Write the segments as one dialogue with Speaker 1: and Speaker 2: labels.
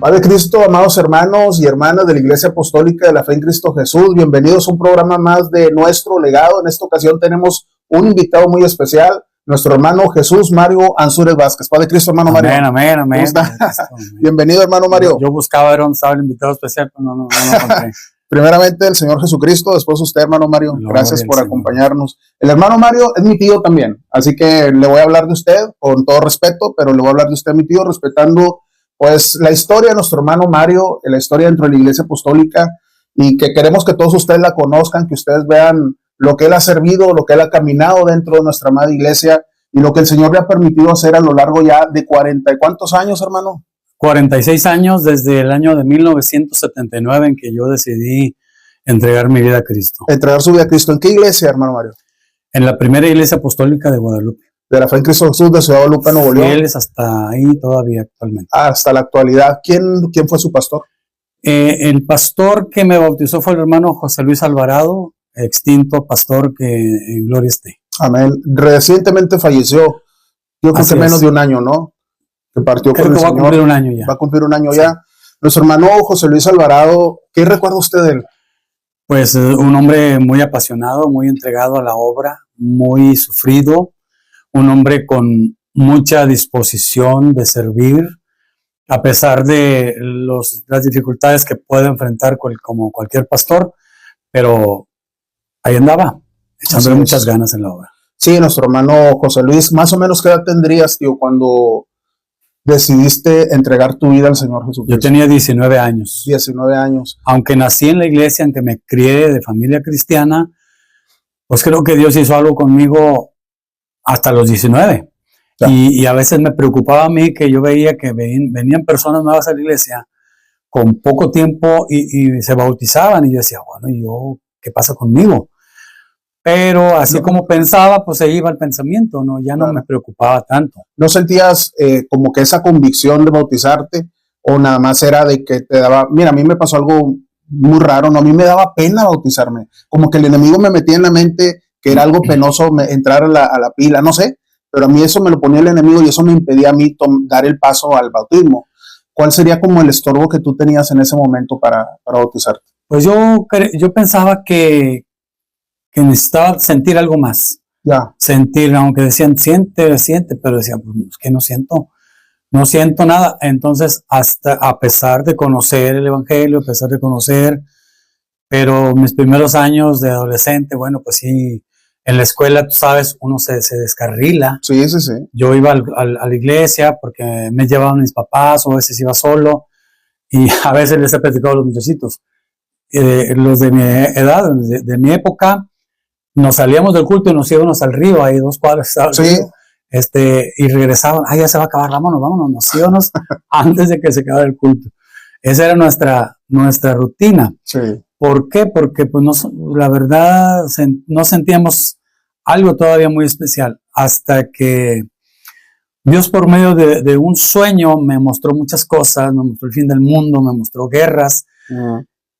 Speaker 1: Padre Cristo, amados hermanos y hermanas de la Iglesia Apostólica de la Fe en Cristo Jesús, bienvenidos a un programa más de Nuestro Legado. En esta ocasión tenemos un invitado muy especial, nuestro hermano Jesús Mario Ansúrez Vázquez. Padre Cristo, hermano Mario.
Speaker 2: Amén.
Speaker 1: ¿Cómo está? Bienvenido, hermano Mario.
Speaker 2: Yo buscaba ver dónde estaba el invitado especial, pero no lo encontré.
Speaker 1: Primeramente el Señor Jesucristo, después usted, hermano Mario. Gracias por acompañarnos. El hermano Mario es mi tío también, así que le voy a hablar de usted con todo respeto, pero le voy a hablar de usted, mi tío, respetando pues la historia de nuestro hermano Mario, la historia dentro de la Iglesia Apostólica, y que queremos que todos ustedes la conozcan, que ustedes vean lo que él ha servido, lo que él ha caminado dentro de nuestra amada Iglesia y lo que el Señor le ha permitido hacer a lo largo ya de 40 y ¿cuántos años, hermano?
Speaker 2: 46 años desde el año de 1979 en que yo decidí entregar mi vida a Cristo.
Speaker 1: Entregar su vida a Cristo. ¿En qué iglesia, hermano Mario?
Speaker 2: En la primera iglesia apostólica de Guadalupe.
Speaker 1: De la Fe en Cristo Jesús de Ciudad Guadalupe, Nuevo León.
Speaker 2: Fieles hasta ahí todavía actualmente.
Speaker 1: Hasta la actualidad. ¿Quién fue su pastor?
Speaker 2: El pastor que me bautizó fue el hermano José Luis Alvarado, extinto pastor que en gloria esté.
Speaker 1: Amén. Recientemente falleció, yo creo que menos de un año, ¿no? Que partió con el Señor.
Speaker 2: Va a cumplir un año ya.
Speaker 1: Va a cumplir un año ya. Nuestro hermano José Luis Alvarado, ¿qué recuerda usted de él?
Speaker 2: Pues un hombre muy apasionado, muy entregado a la obra, muy sufrido, un hombre con mucha disposición de servir, a pesar de las dificultades que puede enfrentar como cualquier pastor, pero ahí andaba, echándole muchas ganas en la obra.
Speaker 1: Sí, nuestro hermano José Luis, más o menos ¿qué edad tendrías, tío, cuando decidiste entregar tu vida al Señor Jesucristo?
Speaker 2: Yo tenía 19 años.
Speaker 1: 19 años.
Speaker 2: Aunque nací en la iglesia, aunque me crié de familia cristiana, pues creo que Dios hizo algo conmigo hasta los 19. Ya. Y a veces me preocupaba a mí que yo veía que venían personas nuevas a la iglesia con poco tiempo y se bautizaban. Y yo decía, bueno, ¿y yo qué pasa conmigo? Pero así como pensaba, pues se iba el pensamiento, ¿no? Ya no me preocupaba tanto.
Speaker 1: ¿No sentías como que esa convicción de bautizarte? ¿O nada más era de que te daba... Mira, a mí me pasó algo muy raro, ¿no? A mí me daba pena bautizarme. Como que el enemigo me metía en la mente que era algo penoso entrar a la pila, no sé. Pero a mí eso me lo ponía el enemigo y eso me impedía a mí dar el paso al bautismo. ¿Cuál sería como el estorbo que tú tenías en ese momento para bautizarte?
Speaker 2: Pues yo pensaba que necesitaba sentir algo más.
Speaker 1: Ya.
Speaker 2: Sentir, aunque decían, siente, pero decía, pues es que no siento nada. Entonces, hasta a pesar de conocer el Evangelio, a pesar de conocer, pero mis primeros años de adolescente, bueno, pues sí, en la escuela, tú sabes, uno se descarrila.
Speaker 1: Sí.
Speaker 2: Yo iba a la iglesia porque me llevaban mis papás, o a veces iba solo, y a veces les he platicado a los muchachitos. Los de mi edad, de mi época, nos salíamos del culto y nos íbamos al río, ahí 2 cuadras.
Speaker 1: Sí.
Speaker 2: Y regresaban, ya se va a acabar, vámonos, nos íbamos antes de que se acabara el culto. Esa era nuestra rutina.
Speaker 1: Sí.
Speaker 2: ¿Por qué? Porque pues la verdad no sentíamos algo todavía muy especial hasta que Dios por medio de un sueño me mostró muchas cosas, me mostró el fin del mundo, me mostró guerras.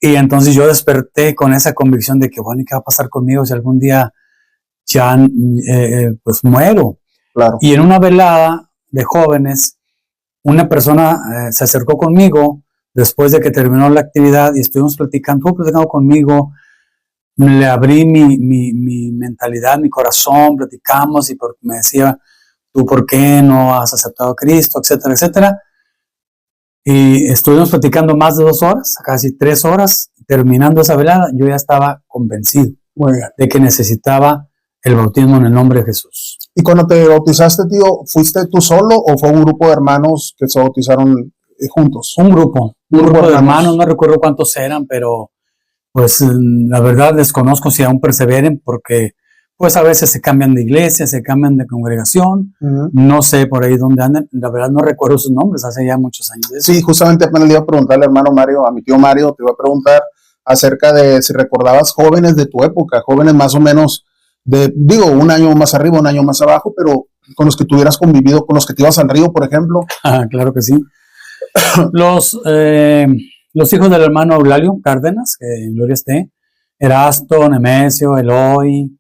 Speaker 2: Y entonces yo desperté con esa convicción de que, bueno, ¿y qué va a pasar conmigo si algún día ya pues muero?
Speaker 1: Claro.
Speaker 2: Y en una velada de jóvenes, una persona se acercó conmigo después de que terminó la actividad y estuvimos platicando conmigo, le abrí mi mentalidad, mi corazón, platicamos y me decía, ¿tú por qué no has aceptado a Cristo? Etcétera, etcétera. Y estuvimos platicando más de 2 horas, casi 3 horas. Terminando esa velada, yo ya estaba convencido de que necesitaba el bautismo en el nombre de Jesús.
Speaker 1: ¿Y cuando te bautizaste, tío, fuiste tú solo o fue un grupo de hermanos que se bautizaron juntos?
Speaker 2: Un grupo de hermanos, no recuerdo cuántos eran, pero pues la verdad desconozco si aún perseveren porque pues a veces se cambian de iglesia, se cambian de congregación, no sé por ahí dónde andan, la verdad no recuerdo sus nombres, hace ya muchos años de eso.
Speaker 1: Sí, justamente apenas le iba a preguntar al hermano Mario, a mi tío Mario, te iba a preguntar acerca de si recordabas jóvenes de tu época, jóvenes más o menos un año más arriba, un año más abajo, pero con los que tuvieras convivido, con los que te ibas al río, por ejemplo.
Speaker 2: Claro que sí. Los hijos del hermano Eulalio Cárdenas, que en gloria esté, Erasto, Nemesio, Eloy,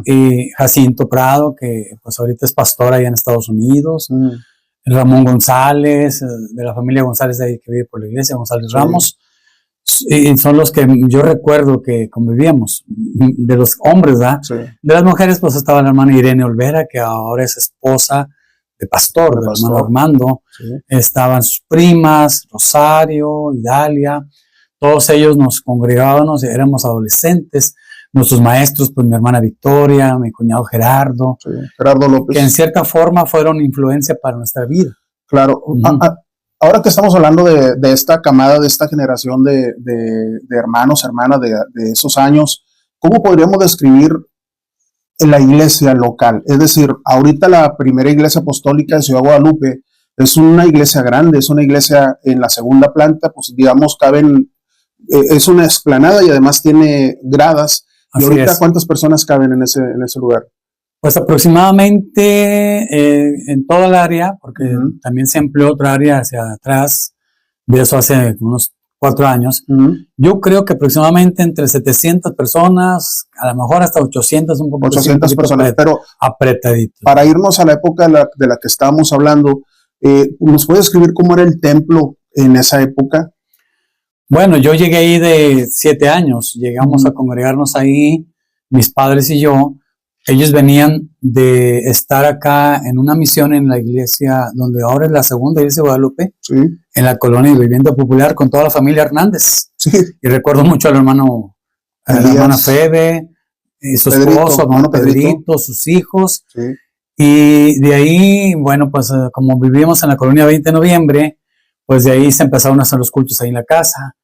Speaker 2: y Jacinto Prado, que pues ahorita es pastor allá en Estados Unidos, Ramón González, de la familia González de ahí que vive por la iglesia, González Ramos, y son los que yo recuerdo que convivíamos, de los hombres, ¿verdad?
Speaker 1: Sí.
Speaker 2: De las mujeres, pues estaba la hermana Irene Olvera, que ahora es esposa de pastor, del hermano Armando.
Speaker 1: Sí.
Speaker 2: Estaban sus primas, Rosario, Idalia, todos ellos nos congregábamos, éramos adolescentes. Nuestros maestros, pues mi hermana Victoria, mi cuñado Gerardo,
Speaker 1: Sí, Gerardo López.
Speaker 2: que en cierta forma fueron influencia para nuestra vida.
Speaker 1: Claro. Ahora que estamos hablando de esta camada, de esta generación de hermanos, hermanas de esos años, ¿cómo podríamos describir la iglesia local? Es decir, ahorita la primera iglesia apostólica de Ciudad Guadalupe es una iglesia grande, es una iglesia en la segunda planta, pues digamos caben, es una explanada y además tiene gradas. ¿Y ahorita cuántas personas caben en ese lugar?
Speaker 2: Pues aproximadamente en toda el área, porque también se empleó otra área hacia atrás, de eso hace unos 4 años. Yo creo que aproximadamente entre 700 personas, a lo mejor hasta 800, un poco
Speaker 1: 800 personas, pero
Speaker 2: apretaditos.
Speaker 1: Para irnos a la época de la que estábamos hablando, ¿nos puede describir cómo era el templo en esa época?
Speaker 2: Bueno, yo llegué ahí de 7 años, llegamos a congregarnos ahí, mis padres y yo. Ellos venían de estar acá en una misión en la iglesia, donde ahora es la segunda iglesia de Guadalupe, en la colonia de vivienda popular, con toda la familia Hernández. Sí. Y recuerdo mucho al hermano, a la hermana Febe, y su esposo, hermano Pedrito, sus hijos. Sí. Y de ahí, bueno, pues como vivíamos en la colonia 20 de noviembre, pues de ahí se empezaron a hacer los cultos ahí en la casa.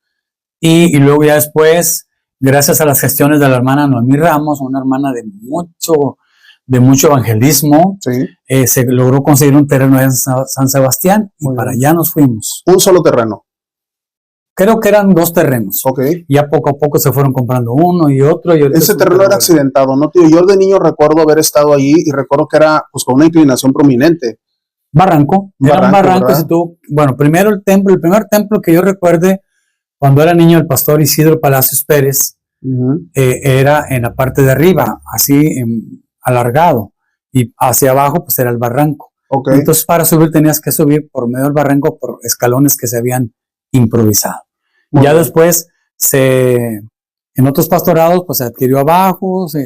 Speaker 2: Y luego ya después, gracias a las gestiones de la hermana Noemí Ramos, una hermana de mucho evangelismo, se logró conseguir un terreno en San Sebastián y para allá nos fuimos.
Speaker 1: ¿Un solo terreno?
Speaker 2: Creo que eran 2 terrenos. Ya poco a poco se fueron comprando uno y otro. Y
Speaker 1: ese terreno era accidentado, ¿no, tío? Yo de niño recuerdo haber estado allí y recuerdo que era pues con una inclinación prominente.
Speaker 2: Barranco. Era un barranco. Bueno, primero el primer templo que yo recuerde, cuando era niño, el pastor Isidro Palacios Pérez, era en la parte de arriba, así alargado, y hacia abajo pues era el barranco. Entonces para subir tenías que subir por medio del barranco por escalones que se habían improvisado. Ya después en otros pastorados pues se adquirió abajo, se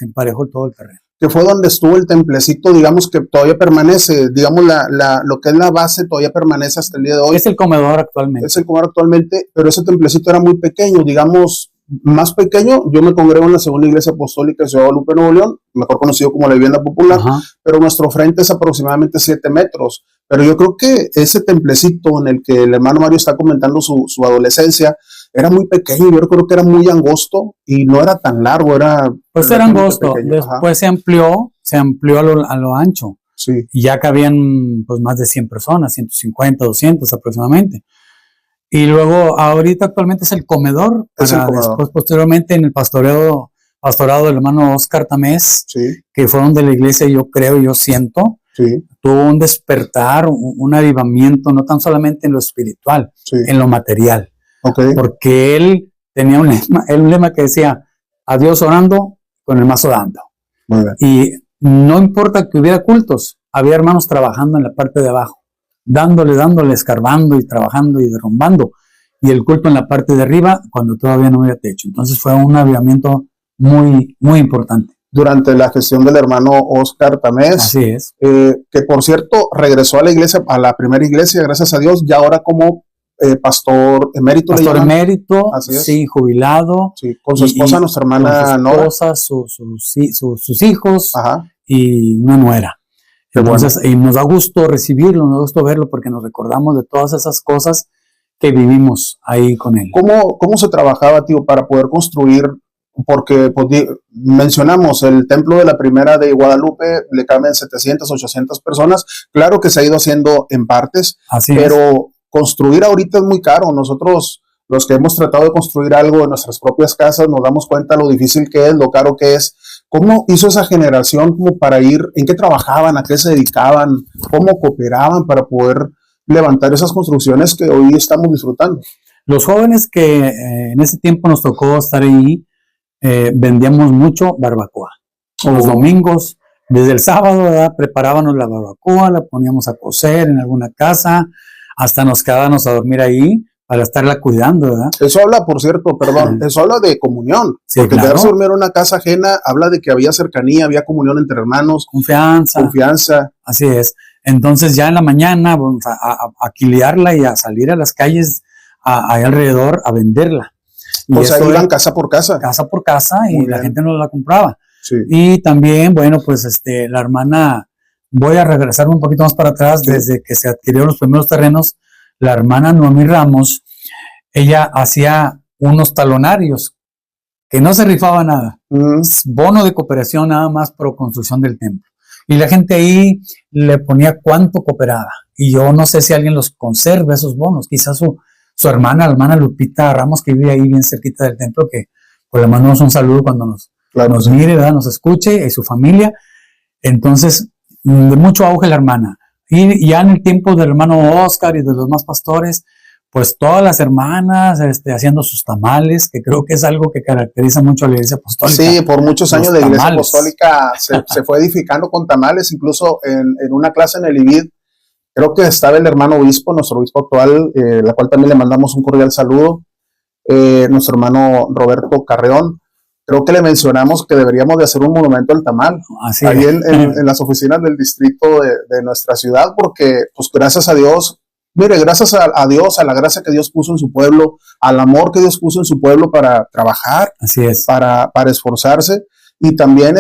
Speaker 2: emparejó todo el terreno.
Speaker 1: Que fue donde estuvo el templecito, digamos que todavía permanece, digamos lo que es la base todavía permanece hasta el día de hoy.
Speaker 2: Es el comedor actualmente.
Speaker 1: Es el comedor actualmente, pero ese templecito era muy pequeño, digamos, más pequeño. Yo me congrego en la segunda iglesia apostólica de Ciudad Guadalupe, Nuevo León, mejor conocido como la vivienda popular, pero nuestro frente es aproximadamente 7 metros. Pero yo creo que ese templecito en el que el hermano Mario está comentando su adolescencia, era muy pequeño, yo recuerdo que era muy angosto y no era tan largo,
Speaker 2: pues era angosto, después se amplió a lo ancho, y ya cabían pues más de 100 personas, 150, 200 aproximadamente, y luego ahorita actualmente es el comedor, después posteriormente en el pastorado del hermano Oscar Tamés, que fue donde la iglesia yo siento, tuvo un despertar, un avivamiento, no tan solamente en lo espiritual, en lo material. Porque él tenía un lema que decía, a Dios orando, con el mazo dando. Y no importa que hubiera cultos, había hermanos trabajando en la parte de abajo, dándole, escarbando y trabajando y derrumbando. Y el culto en la parte de arriba, cuando todavía no había techo. Entonces fue un avivamiento muy, muy importante.
Speaker 1: Durante la gestión del hermano Oscar Tamés.
Speaker 2: Así es.
Speaker 1: Que por cierto, regresó a la iglesia, a la primera iglesia, gracias a Dios, y ahora como pastor emérito.
Speaker 2: Pastor emérito, sí, jubilado.
Speaker 1: Sí, con su esposa, nuestra hermana Nora.
Speaker 2: Con su esposa, sus hijos y una nuera. Entonces, y nos da gusto recibirlo, nos da gusto verlo, porque nos recordamos de todas esas cosas que vivimos ahí con él.
Speaker 1: ¿Cómo se trabajaba, tío, para poder construir? Porque pues, mencionamos el templo de la primera de Guadalupe, le caben 700, 800 personas. Claro que se ha ido haciendo en partes, pero construir ahorita es muy caro. Nosotros, los que hemos tratado de construir algo en nuestras propias casas, nos damos cuenta lo difícil que es, lo caro que es. ¿Cómo hizo esa generación como para ir? ¿En qué trabajaban? ¿A qué se dedicaban? ¿Cómo cooperaban para poder levantar esas construcciones que hoy estamos disfrutando?
Speaker 2: Los jóvenes que en ese tiempo nos tocó estar ahí, vendíamos mucho barbacoa. Los domingos desde el sábado, ¿verdad? Preparábamos la barbacoa, la poníamos a cocer en alguna casa, hasta nos quedábamos a dormir ahí para estarla cuidando, ¿verdad?
Speaker 1: Eso habla, por cierto, perdón, eso habla de comunión,
Speaker 2: Sí,
Speaker 1: porque
Speaker 2: claro.
Speaker 1: quedarse a dormir en una casa ajena habla de que había cercanía, había comunión entre hermanos, confianza.
Speaker 2: Así es. Entonces ya en la mañana vamos a quilearla y a salir a las calles ahí alrededor a venderla. Y
Speaker 1: o sea, iban casa por casa.
Speaker 2: Casa por casa y la gente no la compraba.
Speaker 1: Sí.
Speaker 2: Y también, bueno, pues la hermana, voy a regresarme un poquito más para atrás, sí. Desde que se adquirieron los primeros terrenos, la hermana Noemí Ramos, ella hacía unos talonarios que no se rifaba nada, bono de cooperación nada más por construcción del templo. Y la gente ahí le ponía cuánto cooperaba. Y yo no sé si alguien los conserva, esos bonos. Quizás su hermana, la hermana Lupita Ramos, que vive ahí bien cerquita del templo, que pues le mandamos un saludo cuando nos mire, ¿verdad? Nos escuche, y su familia. Entonces, de mucho auge la hermana. Y ya en el tiempo del hermano Oscar y de los más pastores, pues todas las hermanas haciendo sus tamales, que creo que es algo que caracteriza mucho a la Iglesia Apostólica.
Speaker 1: Sí, por muchos años la Iglesia Apostólica se fue edificando con tamales, incluso en una clase en el IBID, creo que estaba el hermano obispo, nuestro obispo actual, la cual también le mandamos un cordial saludo, nuestro hermano Roberto Carreón. Creo que le mencionamos que deberíamos de hacer un monumento al tamal,
Speaker 2: así
Speaker 1: ahí en las oficinas del distrito de nuestra ciudad, porque pues gracias a Dios, mire, gracias a Dios, a la gracia que Dios puso en su pueblo, al amor que Dios puso en su pueblo para trabajar,
Speaker 2: así es,
Speaker 1: para esforzarse, y también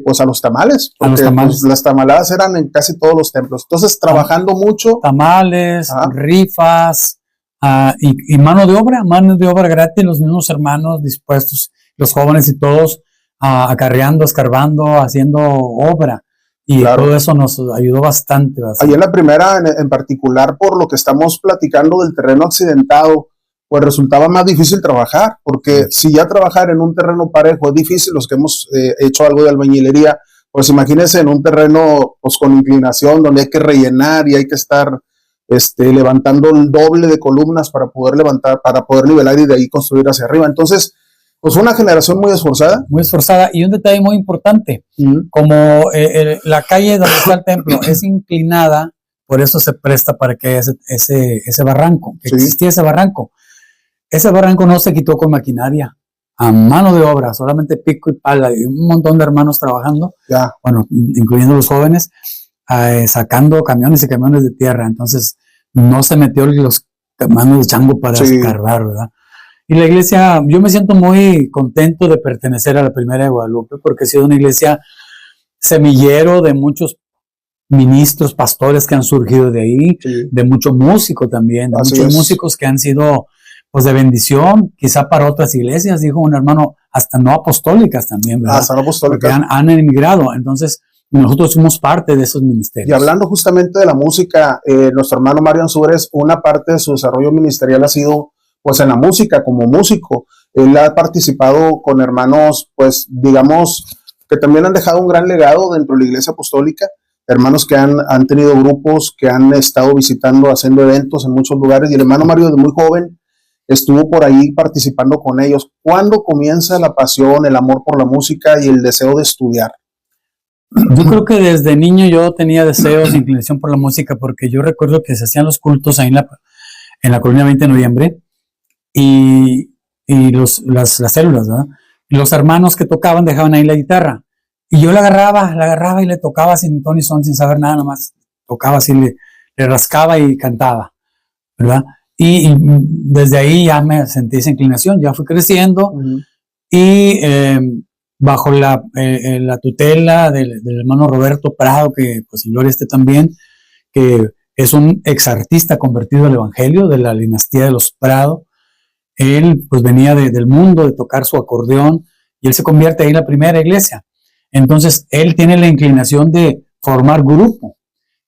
Speaker 1: pues a los tamales, porque pues, las tamaladas eran en casi todos los templos. Entonces, trabajando mucho.
Speaker 2: Tamales, rifas, y mano de obra gratis, los mismos hermanos dispuestos, los jóvenes y todos, acarreando, escarbando, haciendo obra. Y todo eso nos ayudó bastante.
Speaker 1: Ahí en la primera, en particular, por lo que estamos platicando del terreno accidentado, pues resultaba más difícil trabajar, porque si ya trabajar en un terreno parejo es difícil, los que hemos hecho algo de albañilería, pues imagínense en un terreno pues con inclinación, donde hay que rellenar y hay que estar levantando el doble de columnas para poder levantar, para poder nivelar y de ahí construir hacia arriba. Entonces, pues fue una generación muy esforzada.
Speaker 2: Muy esforzada. Y un detalle muy importante, como la calle donde está el templo es inclinada, por eso se presta para que haya ese barranco, que existía ese barranco. Ese barranco no se quitó con maquinaria, a mano de obra, solamente pico y pala, y un montón de hermanos trabajando, bueno, incluyendo los jóvenes, sacando camiones y camiones de tierra. Entonces, no se metió los manos de chango para escarbar, ¿verdad? Y la iglesia, yo me siento muy contento de pertenecer a la Primera de Guadalupe, porque ha sido una iglesia semillero de muchos ministros, pastores que han surgido de ahí, de mucho músico también, de muchos músicos que han sido pues de bendición, quizá para otras iglesias, dijo un hermano, hasta no apostólicas también, ¿verdad?
Speaker 1: Hasta no apostólicas.
Speaker 2: Porque han emigrado, entonces nosotros somos parte de esos ministerios.
Speaker 1: Y hablando justamente de la música, nuestro hermano Mario Ansúrez, una parte de su desarrollo ministerial ha sido pues en la música, como músico. Él ha participado con hermanos, pues digamos, que también han dejado un gran legado dentro de la Iglesia Apostólica, hermanos que han tenido grupos, que han estado visitando, haciendo eventos en muchos lugares, y el hermano Mario desde muy joven estuvo por ahí participando con ellos. ¿Cuándo comienza la pasión, el amor por la música y el deseo de estudiar?
Speaker 2: Yo creo que desde niño yo tenía deseos, inclinación por la música, porque yo recuerdo que se hacían los cultos ahí en la colonia 20 de noviembre, y las células, ¿verdad? Y los hermanos que tocaban dejaban ahí la guitarra, y yo la agarraba y le tocaba sin ton y son, sin saber nada, nomás tocaba así, le rascaba y cantaba, ¿verdad? Y desde ahí ya me sentí esa inclinación, ya fui creciendo, y bajo la tutela del hermano Roberto Prado, que pues en gloria esté también, que es un exartista convertido al evangelio de la dinastía de los Prado. Él pues venía del mundo de tocar su acordeón, y él se convierte ahí en la primera iglesia. Entonces él tiene la inclinación de formar grupo,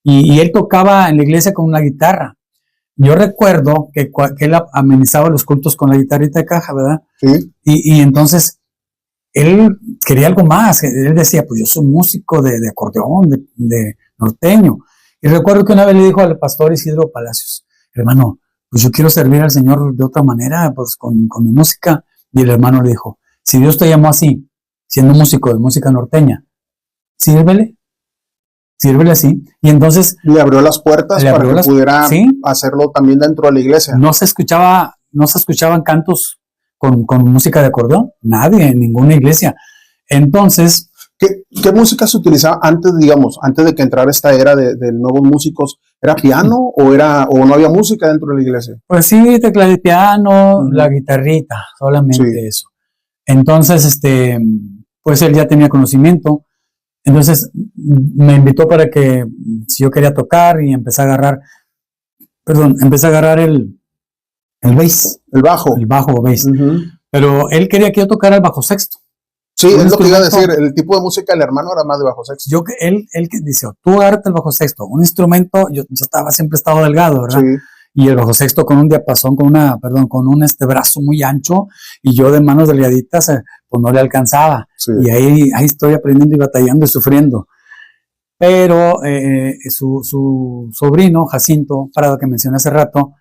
Speaker 2: y él tocaba en la iglesia con una guitarra. Yo recuerdo que él amenizaba los cultos con la guitarrita de caja, ¿verdad?
Speaker 1: Sí.
Speaker 2: Y entonces él quería algo más. Él decía, pues yo soy músico de acordeón, de norteño. Y recuerdo que una vez le dijo al pastor Isidro Palacios, hermano, pues yo quiero servir al Señor de otra manera, pues con mi música. Y el hermano le dijo, si Dios te llamó así, siendo músico de música norteña, sírvele sírvele así. Y entonces
Speaker 1: le abrió las puertas para que pudiera hacerlo también dentro de la iglesia.
Speaker 2: No se escuchaban cantos con música de acordeón, nadie, en ninguna iglesia. Entonces,
Speaker 1: ¿qué música se utilizaba antes, digamos, antes de que entrara esta era de nuevos músicos? ¿Era piano o no había música dentro de la iglesia?
Speaker 2: Pues sí, teclado de piano, la guitarrita, solamente eso. Entonces, pues él ya tenía conocimiento. Entonces me invitó para que, si yo quería tocar, y empecé a agarrar el bass.
Speaker 1: El bajo.
Speaker 2: El bajo bass. Pero él quería que yo tocara el bajo sexto.
Speaker 1: Sí, es lo que iba a decir. El tipo de música del hermano era más de bajo sexto.
Speaker 2: Él dice, tú agárrate el bajo sexto. Un instrumento, yo siempre estaba delgado, ¿verdad? Sí. Y el bajo sexto con un diapasón, con un brazo muy ancho, y yo de manos delgaditas, pues no le alcanzaba. Sí. Y ahí estoy aprendiendo y batallando y sufriendo. Pero su sobrino, Jacinto Prado, que mencioné hace rato,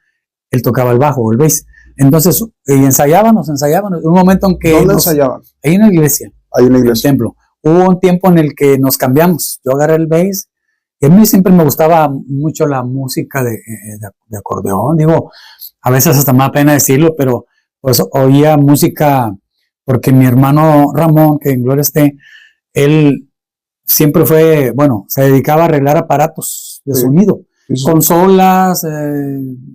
Speaker 2: él tocaba el bajo, el bass. Entonces, ensayábamos. Un momento en que...
Speaker 1: ¿Dónde ensayaban?
Speaker 2: Ahí en la iglesia.
Speaker 1: Ahí en la iglesia.
Speaker 2: En el templo. Hubo un tiempo en el que nos cambiamos. Yo agarré el bass. Y a mí siempre me gustaba mucho la música de acordeón. Digo, a veces hasta me da pena decirlo, pero pues oía música, porque mi hermano Ramón, que en gloria esté, él siempre se dedicaba a arreglar aparatos de sonido. Sí. Consolas,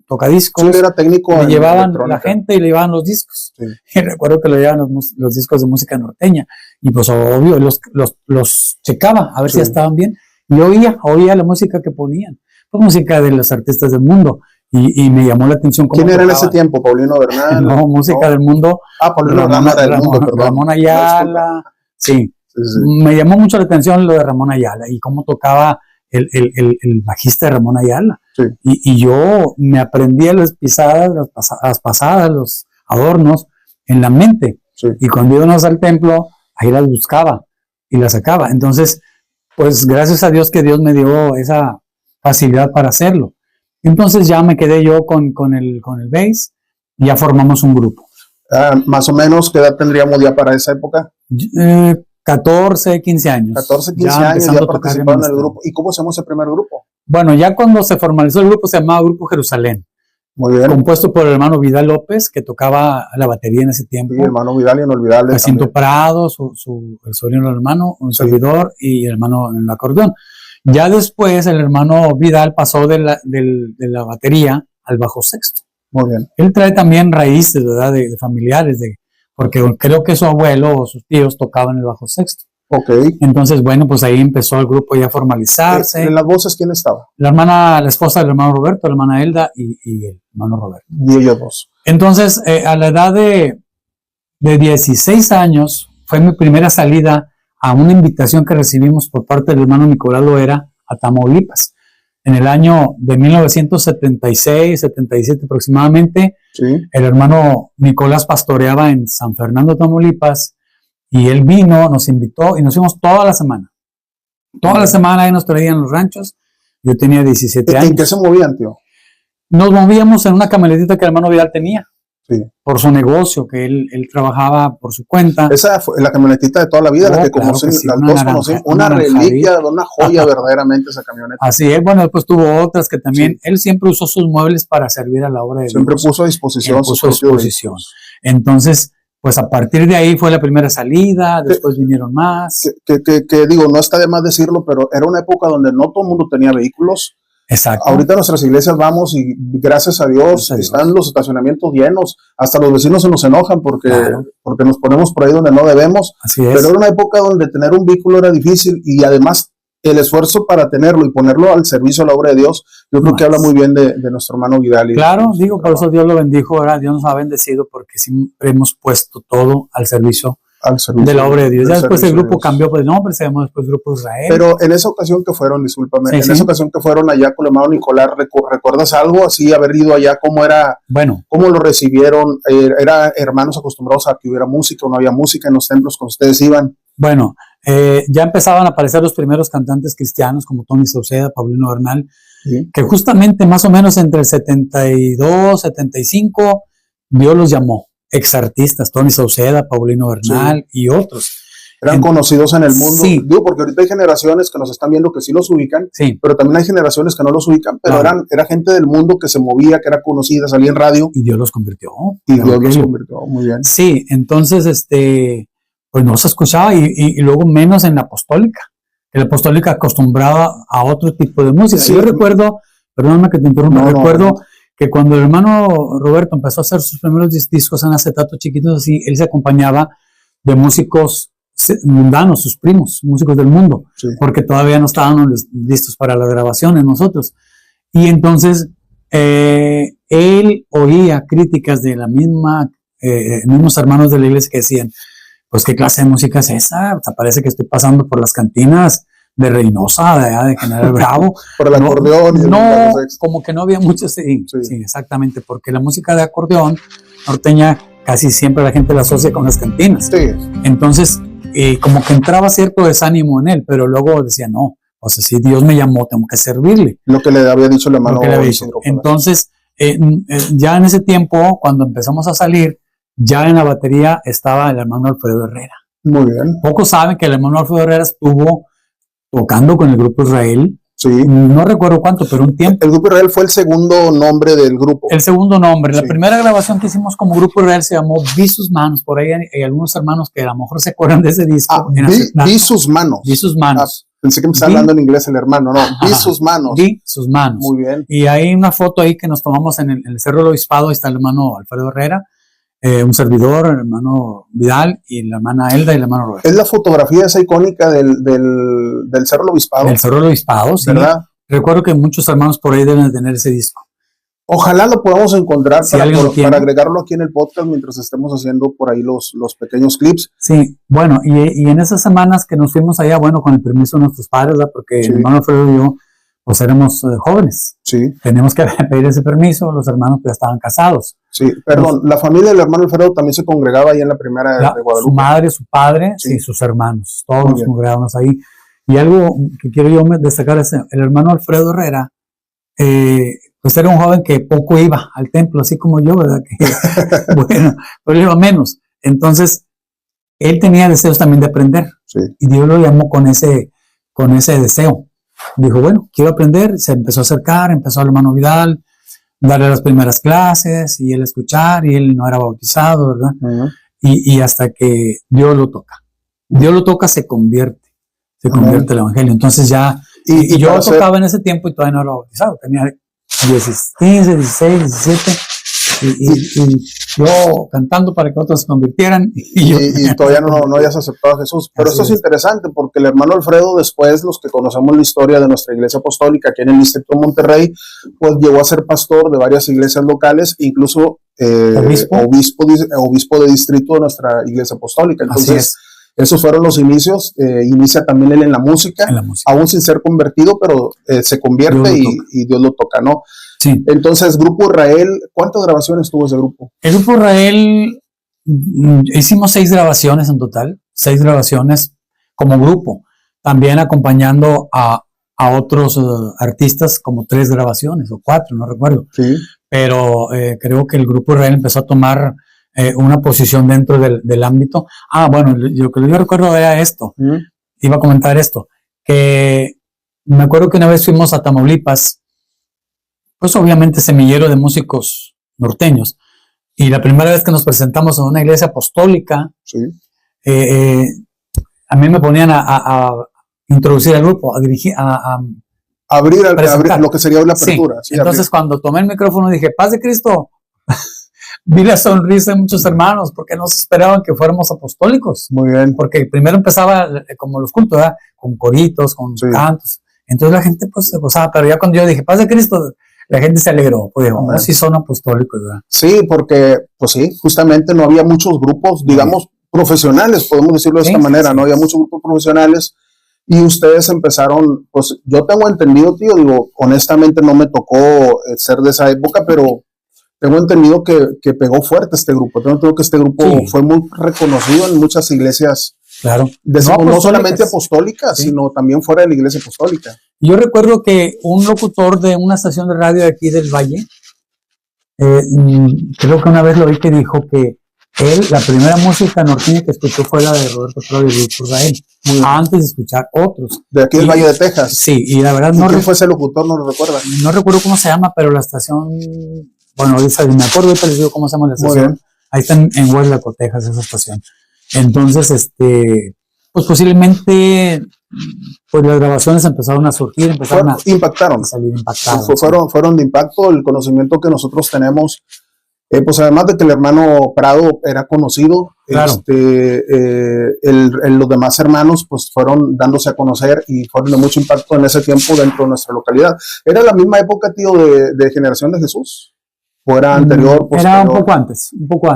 Speaker 2: tocadiscos.
Speaker 1: Sí, era técnico.
Speaker 2: Le llevaban la gente y le llevaban los discos. Sí. Y recuerdo que le llevaban los discos de música norteña. Y pues obvio, los checaba a ver si estaban bien. Y oía la música que ponían. Pues música de los artistas del mundo. Y me llamó la atención cómo
Speaker 1: ¿Quién era en ese tiempo? ¿Paulino Bernal?
Speaker 2: No, música del mundo.
Speaker 1: Paulino Bernal era del mundo, perdón.
Speaker 2: Ramón Ayala. Sí. Me llamó mucho la atención lo de Ramón Ayala y cómo tocaba el bajista de Ramón Ayala. Sí. Y yo me aprendía las pisadas, las pasadas, los adornos en la mente. Sí. Y cuando íbamos al templo, ahí las buscaba y las sacaba. Entonces, pues gracias a Dios que Dios me dio esa facilidad para hacerlo. Entonces ya me quedé yo con el bass y ya formamos un grupo.
Speaker 1: Más o menos, ¿qué edad tendríamos ya para esa época?
Speaker 2: 14, 15 años.
Speaker 1: 14, 15 años ya participaron en el grupo. ¿Y cómo se llamó ese primer grupo?
Speaker 2: Bueno, ya cuando se formalizó el grupo se llamaba Grupo Jerusalén.
Speaker 1: Muy bien.
Speaker 2: Compuesto por el hermano Vidal López, que tocaba la batería en ese tiempo.
Speaker 1: Sí, el hermano Vidal inolvidable.
Speaker 2: Jacinto Prado, el sobrino del hermano, un servidor, y el hermano en el acordeón. Ya después el hermano Vidal pasó de la batería al bajo sexto.
Speaker 1: Muy bien.
Speaker 2: Él trae también raíces, ¿verdad? De familiares, porque creo que su abuelo o sus tíos tocaban el bajo sexto.
Speaker 1: Ok.
Speaker 2: Entonces, bueno, pues ahí empezó el grupo ya a formalizarse.
Speaker 1: ¿En las voces quién estaba?
Speaker 2: La esposa del hermano Roberto, la hermana Elda y el hermano Roberto.
Speaker 1: Y ellos dos.
Speaker 2: Entonces, a la edad de 16 años, fue mi primera salida a una invitación que recibimos por parte del hermano Nicolás Loera a Tamaulipas. En el año de 1976, 77 aproximadamente, sí. El hermano Nicolás pastoreaba en San Fernando, Tamaulipas, y él vino, nos invitó y nos fuimos toda la semana. Toda la semana ahí nos traían los ranchos. Yo tenía 17 años.
Speaker 1: ¿En qué se movían, tío?
Speaker 2: Nos movíamos en una camionetita que el hermano Vidal tenía.
Speaker 1: Sí.
Speaker 2: Por su negocio, que él trabajaba por su cuenta.
Speaker 1: Esa fue la camionetita de toda la vida, la que
Speaker 2: claro
Speaker 1: conocen,
Speaker 2: que sí,
Speaker 1: las dos conocimos. Una reliquia, una joya verdaderamente esa camioneta.
Speaker 2: Así es, bueno, después tuvo otras que también, sí. Él siempre usó sus muebles para servir a la obra de
Speaker 1: siempre
Speaker 2: Dios.
Speaker 1: Puso a disposición.
Speaker 2: Entonces, pues a partir de ahí fue la primera salida, después vinieron más.
Speaker 1: Que digo, no está de más decirlo, pero era una época donde no todo el mundo tenía vehículos.
Speaker 2: Exacto.
Speaker 1: Ahorita en nuestras iglesias vamos y gracias a Dios están los estacionamientos llenos, hasta los vecinos se nos enojan porque nos ponemos por ahí donde no debemos.
Speaker 2: Así es.
Speaker 1: Pero era una época donde tener un vehículo era difícil y además el esfuerzo para tenerlo y ponerlo al servicio de la obra de Dios, yo creo que habla muy bien de nuestro hermano Vidal.
Speaker 2: Claro, digo, por eso Dios lo bendijo, ¿verdad? Dios nos ha bendecido porque siempre hemos puesto todo al servicio de la obra de Dios. Ya después el grupo cambió de nombre, se llamó después Grupo Israel.
Speaker 1: Pero en esa ocasión que fueron, discúlpame, esa ocasión que fueron allá con el hermano Nicolás, ¿recuerdas algo así, haber ido allá? ¿Cómo era?
Speaker 2: Bueno.
Speaker 1: ¿Cómo lo recibieron? ¿Era hermanos acostumbrados a que hubiera música o no había música en los templos cuando ustedes iban?
Speaker 2: Bueno, ya empezaban a aparecer los primeros cantantes cristianos como Tony Sauceda, Paulino Bernal, ¿sí? Que justamente más o menos entre el 72, 75, Dios los llamó. Exartistas, Tony Sauceda, Paulino Bernal, sí. Y otros.
Speaker 1: Eran conocidos en el mundo.
Speaker 2: Sí.
Speaker 1: Digo, porque ahorita hay generaciones que nos están viendo que sí los ubican,
Speaker 2: sí.
Speaker 1: pero también hay generaciones que no los ubican, pero era gente del mundo que se movía, que era conocida, salía en radio.
Speaker 2: Y Dios los convirtió.
Speaker 1: Y Dios los convirtió, muy bien.
Speaker 2: Sí, entonces, pues no se escuchaba y luego menos en la apostólica. La apostólica acostumbraba a otro tipo de música. Sí. Yo recuerdo, perdóname que te interrumpa, recuerdo que cuando el hermano Roberto empezó a hacer sus primeros discos en acetato chiquitos así, él se acompañaba de músicos mundanos, sus primos, músicos del mundo, porque todavía no estábamos listos para las grabaciones nosotros. Y entonces él oía críticas de la mismos hermanos de la iglesia que decían, pues qué clase de música es esa, o sea, parece que estoy pasando por las cantinas de Reynosa, de General Bravo.
Speaker 1: Por el acordeón.
Speaker 2: No, como que no había mucho, sí, exactamente, porque la música de acordeón norteña casi siempre la gente la asocia con las cantinas.
Speaker 1: Sí.
Speaker 2: Entonces, como que entraba cierto desánimo en él, pero luego decía, no, o sea, si Dios me llamó, tengo que servirle.
Speaker 1: Lo que le había dicho la mano.
Speaker 2: Entonces, ya en ese tiempo, cuando empezamos a salir, ya en la batería estaba el hermano Alfredo Herrera.
Speaker 1: Muy bien.
Speaker 2: Pocos saben que el hermano Alfredo Herrera estuvo tocando con el grupo Israel.
Speaker 1: Sí.
Speaker 2: No recuerdo cuánto, pero un tiempo.
Speaker 1: El grupo Israel fue el segundo nombre del grupo.
Speaker 2: El segundo nombre. Sí. La primera grabación que hicimos como grupo Israel se llamó Vi sus manos. Por ahí hay algunos hermanos que a lo mejor se acuerdan de ese disco.
Speaker 1: Vi sus manos.
Speaker 2: Vi sus manos.
Speaker 1: Pensé que me estaba hablando en inglés el hermano. No, Vi sus manos.
Speaker 2: Vi sus manos.
Speaker 1: Muy bien.
Speaker 2: Y hay una foto ahí que nos tomamos en el Cerro del Obispado. Ahí está el hermano Alfredo Herrera. Un servidor, el hermano Vidal y la hermana Elda y el hermano Roberto.
Speaker 1: Es la fotografía esa icónica del Cerro del Obispado.
Speaker 2: Del Cerro del Obispado, sí.
Speaker 1: ¿Verdad?
Speaker 2: Recuerdo que muchos hermanos por ahí deben de tener ese disco.
Speaker 1: Ojalá lo podamos encontrar
Speaker 2: si
Speaker 1: para agregarlo aquí en el podcast mientras estemos haciendo por ahí los pequeños clips.
Speaker 2: Sí, bueno, y en esas semanas que nos fuimos allá, bueno, con el permiso de nuestros padres, ¿verdad? Porque el hermano Alfredo y yo, pues éramos jóvenes.
Speaker 1: Sí.
Speaker 2: Teníamos que pedir ese permiso, los hermanos ya estaban casados.
Speaker 1: Sí, perdón, la familia del hermano Alfredo también se congregaba ahí en la primera de Guadalupe.
Speaker 2: Su madre, su padre, y sus hermanos, todos nos congregábamos ahí. Y algo que quiero yo destacar es el hermano Alfredo Herrera, pues era un joven que poco iba al templo, así como yo, ¿verdad? Bueno, pero iba menos. Entonces, él tenía deseos también de aprender.
Speaker 1: Sí.
Speaker 2: Y Dios lo llamó con ese deseo. Dijo, bueno, quiero aprender. Se empezó a acercar, empezó al hermano Vidal, darle las primeras clases y él escuchar, y él no era bautizado, ¿verdad? Uh-huh. Y hasta que Dios lo toca. Dios lo toca, se convierte el evangelio. Entonces ya, y yo tocaba en ese tiempo y todavía no era bautizado. Tenía 15, 16, 17. Y yo cantando para que otros se convirtieran.
Speaker 1: Y todavía no hayas aceptado a Jesús. Pero esto es interesante porque el hermano Alfredo, después, los que conocemos la historia de nuestra iglesia apostólica aquí en el distrito de Monterrey, pues llegó a ser pastor de varias iglesias locales, incluso obispo de distrito de nuestra iglesia apostólica. Entonces, esos fueron los inicios. Inicia también él en la música, aún sin ser convertido, pero se convierte y Dios lo toca, ¿no?
Speaker 2: Sí.
Speaker 1: Entonces, Grupo Israel, ¿cuántas grabaciones tuvo ese grupo?
Speaker 2: El Grupo Israel, hicimos 6 grabaciones en total, 6 grabaciones como grupo, también acompañando a otros artistas, como 3 grabaciones o 4, no recuerdo.
Speaker 1: Sí.
Speaker 2: Pero creo que el Grupo Israel empezó a tomar una posición dentro del ámbito. Bueno, lo que yo recuerdo era esto, iba a comentar esto, que me acuerdo que una vez fuimos a Tamaulipas, pues obviamente semillero de músicos norteños, y la primera vez que nos presentamos en una iglesia apostólica, a mí me ponían a introducir al grupo, a dirigir, a
Speaker 1: abrir lo que sería la apertura.
Speaker 2: Sí, entonces cuando tomé el micrófono dije, paz de Cristo, vi la sonrisa de muchos hermanos, porque no se esperaban que fuéramos apostólicos.
Speaker 1: Muy bien.
Speaker 2: Porque primero empezaba como los cultos, ¿verdad? Con coritos, con cantos, entonces la gente pues se gozaba, pero ya cuando yo dije, paz de Cristo, la gente se alegró, pues dijo, sí son apostólicos, ¿verdad?
Speaker 1: Sí, porque, pues sí, justamente no había muchos grupos, digamos, profesionales, podemos decirlo de esta manera, no había muchos grupos profesionales, y ustedes empezaron, pues yo tengo entendido, tío, digo, honestamente no me tocó ser de esa época, pero tengo entendido que pegó fuerte este grupo, tengo entendido que este grupo fue muy reconocido en muchas iglesias.
Speaker 2: Claro.
Speaker 1: No solamente apostólicas, sino también fuera de la iglesia apostólica.
Speaker 2: Yo recuerdo que un locutor de una estación de radio de aquí del Valle, creo que una vez lo oí que dijo que la primera música norteña que escuchó fue la de Roberto Claudio y Víctor Gael, antes de escuchar otros.
Speaker 1: De aquí del Valle de Texas.
Speaker 2: Sí, y la verdad
Speaker 1: ¿Quién fue ese locutor? No lo recuerda.
Speaker 2: No recuerdo cómo se llama, pero la estación, bueno, me acuerdo, ahorita les digo cómo se llama la estación. Ahí está en Hueslaco, Texas, esa estación. Entonces, pues posiblemente, pues las grabaciones empezaron a surgir,
Speaker 1: impactaron.
Speaker 2: A salir impactadas.
Speaker 1: Fueron de impacto. El conocimiento que nosotros tenemos, pues además de que el hermano Prado era conocido,
Speaker 2: claro.
Speaker 1: Los demás hermanos pues fueron dándose a conocer y fueron de mucho impacto en ese tiempo dentro de nuestra localidad. ¿Era la misma época, tío, de Generación de Jesús? ¿O era anterior?
Speaker 2: Era un poco antes.
Speaker 1: Poco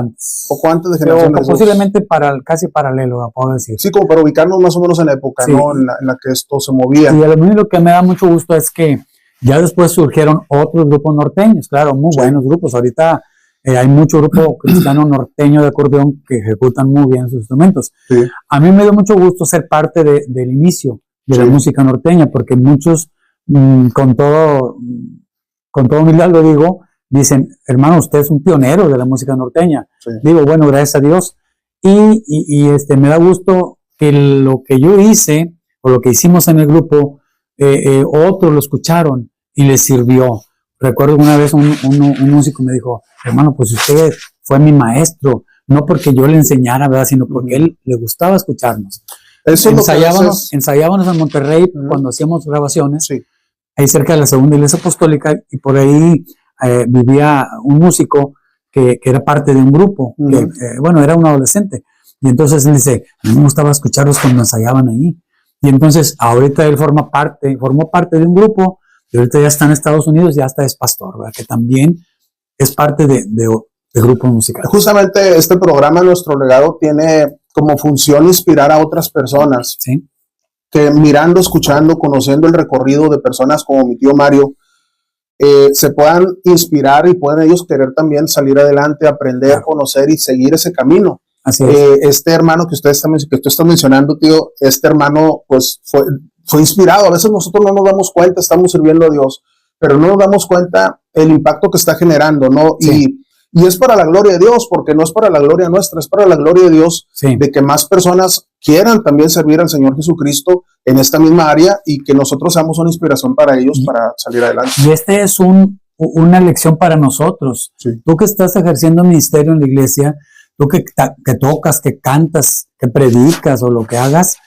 Speaker 1: antes de Generación de Jesús.
Speaker 2: Posiblemente casi paralelo, puedo decir.
Speaker 1: Sí, como para ubicarnos más o menos en la época, sí, ¿no? En la que esto se movía.
Speaker 2: Y a lo único que me da mucho gusto es que ya después surgieron otros grupos norteños, claro, muy buenos grupos. Ahorita hay mucho grupo cristiano norteño de acordeón que ejecutan muy bien sus instrumentos.
Speaker 1: Sí.
Speaker 2: A mí me dio mucho gusto ser parte del inicio de la música norteña, porque muchos, con todo humildad lo digo, dicen, hermano, usted es un pionero de la música norteña.
Speaker 1: Sí.
Speaker 2: Digo, bueno, gracias a Dios. Y me da gusto que lo que yo hice, o lo que hicimos en el grupo, otros lo escucharon y les sirvió. Recuerdo una vez un músico me dijo, hermano, pues usted fue mi maestro, no porque yo le enseñara, ¿verdad?, sino porque él le gustaba escucharnos.
Speaker 1: Eso
Speaker 2: ensayábamos en Monterrey cuando hacíamos grabaciones,
Speaker 1: sí,
Speaker 2: ahí cerca de la Segunda Iglesia Apostólica, y por ahí vivía un músico que era parte de un grupo, que, era un adolescente, y entonces él dice, a mí me gustaba escucharlos cuando ensayaban ahí, y entonces ahorita él formó parte de un grupo, y ahorita ya está en Estados Unidos, ya hasta es pastor, ¿verdad?, que también es parte de grupos musicales.
Speaker 1: Justamente este programa, Nuestro Legado, tiene como función inspirar a otras personas,
Speaker 2: ¿sí?,
Speaker 1: que mirando, escuchando, conociendo el recorrido de personas como mi tío Mario, se puedan inspirar y puedan ellos querer también salir adelante, aprender, conocer y seguir ese camino.
Speaker 2: Así es.
Speaker 1: Este hermano que tú estás mencionando, tío, este hermano pues fue inspirado. A veces nosotros no nos damos cuenta, estamos sirviendo a Dios, pero no nos damos cuenta el impacto que está generando, ¿no?
Speaker 2: Sí.
Speaker 1: Y es para la gloria de Dios, porque no es para la gloria nuestra, es para la gloria de Dios,
Speaker 2: sí,
Speaker 1: de que más personas quieran también servir al Señor Jesucristo en esta misma área y que nosotros seamos una inspiración para ellos para salir adelante.
Speaker 2: Y es una lección para nosotros.
Speaker 1: Sí.
Speaker 2: Tú que estás ejerciendo ministerio en la iglesia, tú que tocas, que cantas, que predicas o lo que hagas,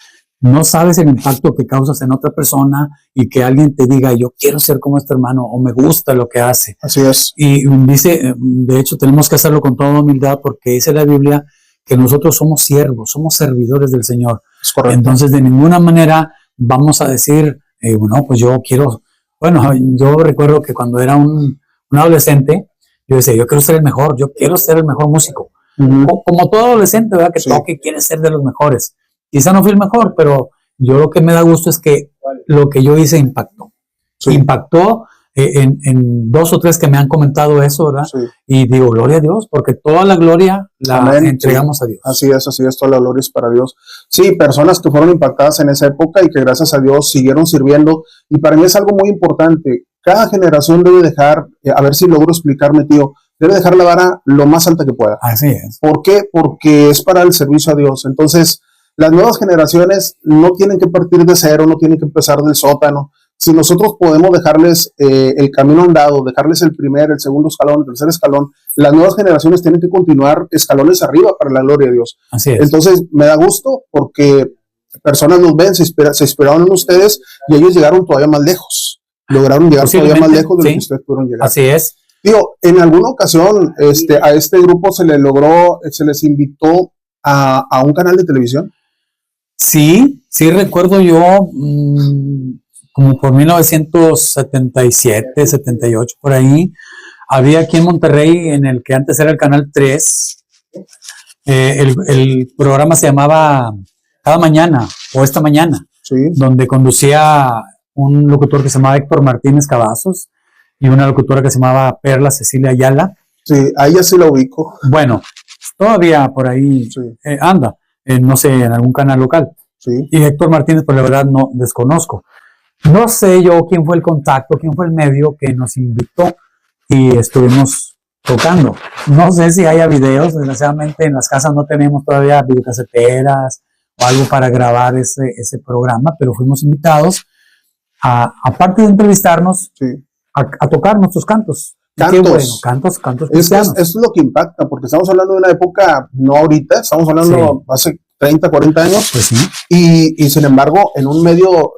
Speaker 2: no sabes el impacto que causas en otra persona y que alguien te diga, yo quiero ser como este hermano o me gusta lo que hace.
Speaker 1: Así es.
Speaker 2: Y dice, de hecho tenemos que hacerlo con toda humildad porque dice la Biblia que nosotros somos siervos, somos servidores del Señor.
Speaker 1: Es correcto.
Speaker 2: Entonces de ninguna manera vamos a decir, pues yo quiero, yo recuerdo que cuando era un adolescente, yo decía, yo quiero ser el mejor, yo quiero ser el mejor músico. Como todo adolescente, ¿verdad?, que toque y quiere ser de los mejores. Quizá no fui el mejor, pero yo lo que me da gusto es que lo que yo hice impactó. Sí. Impactó en 2 o 3 que me han comentado eso, ¿verdad?
Speaker 1: Sí.
Speaker 2: Y digo, gloria a Dios, porque toda la gloria la entregamos a Dios.
Speaker 1: Así es, toda la gloria es para Dios. Sí, personas que fueron impactadas en esa época y que gracias a Dios siguieron sirviendo. Y para mí es algo muy importante. Cada generación debe dejar, a ver si logro explicarme, tío, debe dejar la vara lo más alta que pueda.
Speaker 2: Así es.
Speaker 1: ¿Por qué? Porque es para el servicio a Dios. Entonces, las nuevas generaciones no tienen que partir de cero, no tienen que empezar del sótano. Si nosotros podemos dejarles el camino andado, dejarles el primer, el segundo escalón, el tercer escalón, las nuevas generaciones tienen que continuar escalones arriba para la gloria de Dios.
Speaker 2: Así es.
Speaker 1: Entonces, me da gusto porque personas nos ven, se inspiraron en ustedes y ellos llegaron todavía más lejos. Lograron llegar todavía más lejos de lo que ustedes pudieron llegar.
Speaker 2: Así es.
Speaker 1: Digo, en alguna ocasión a este grupo se les invitó a un canal de televisión.
Speaker 2: Sí, recuerdo yo, como por 1977, 78, por ahí, había aquí en Monterrey, en el que antes era el Canal 3, el programa se llamaba Cada Mañana, o Esta Mañana,
Speaker 1: sí,
Speaker 2: donde conducía un locutor que se llamaba Héctor Martínez Cavazos y una locutora que se llamaba Perla Cecilia Ayala.
Speaker 1: Sí, a ella sí la ubico.
Speaker 2: Bueno, todavía por ahí anda. No sé, en algún canal local.
Speaker 1: Sí.
Speaker 2: Y Héctor Martínez, pues la verdad no desconozco. No sé yo quién fue el contacto, quién fue el medio que nos invitó y estuvimos tocando. No sé si haya videos, desgraciadamente en las casas no tenemos todavía videocaseteras o algo para grabar ese programa, pero fuimos invitados aparte de entrevistarnos,
Speaker 1: Sí.
Speaker 2: a tocar nuestros cantos.
Speaker 1: Cantos.
Speaker 2: Qué bueno, cantos cristianos.
Speaker 1: Eso es lo que impacta, porque estamos hablando de una época, no ahorita, estamos hablando hace 30, 40 años,
Speaker 2: Pues sí,
Speaker 1: y sin embargo, en un medio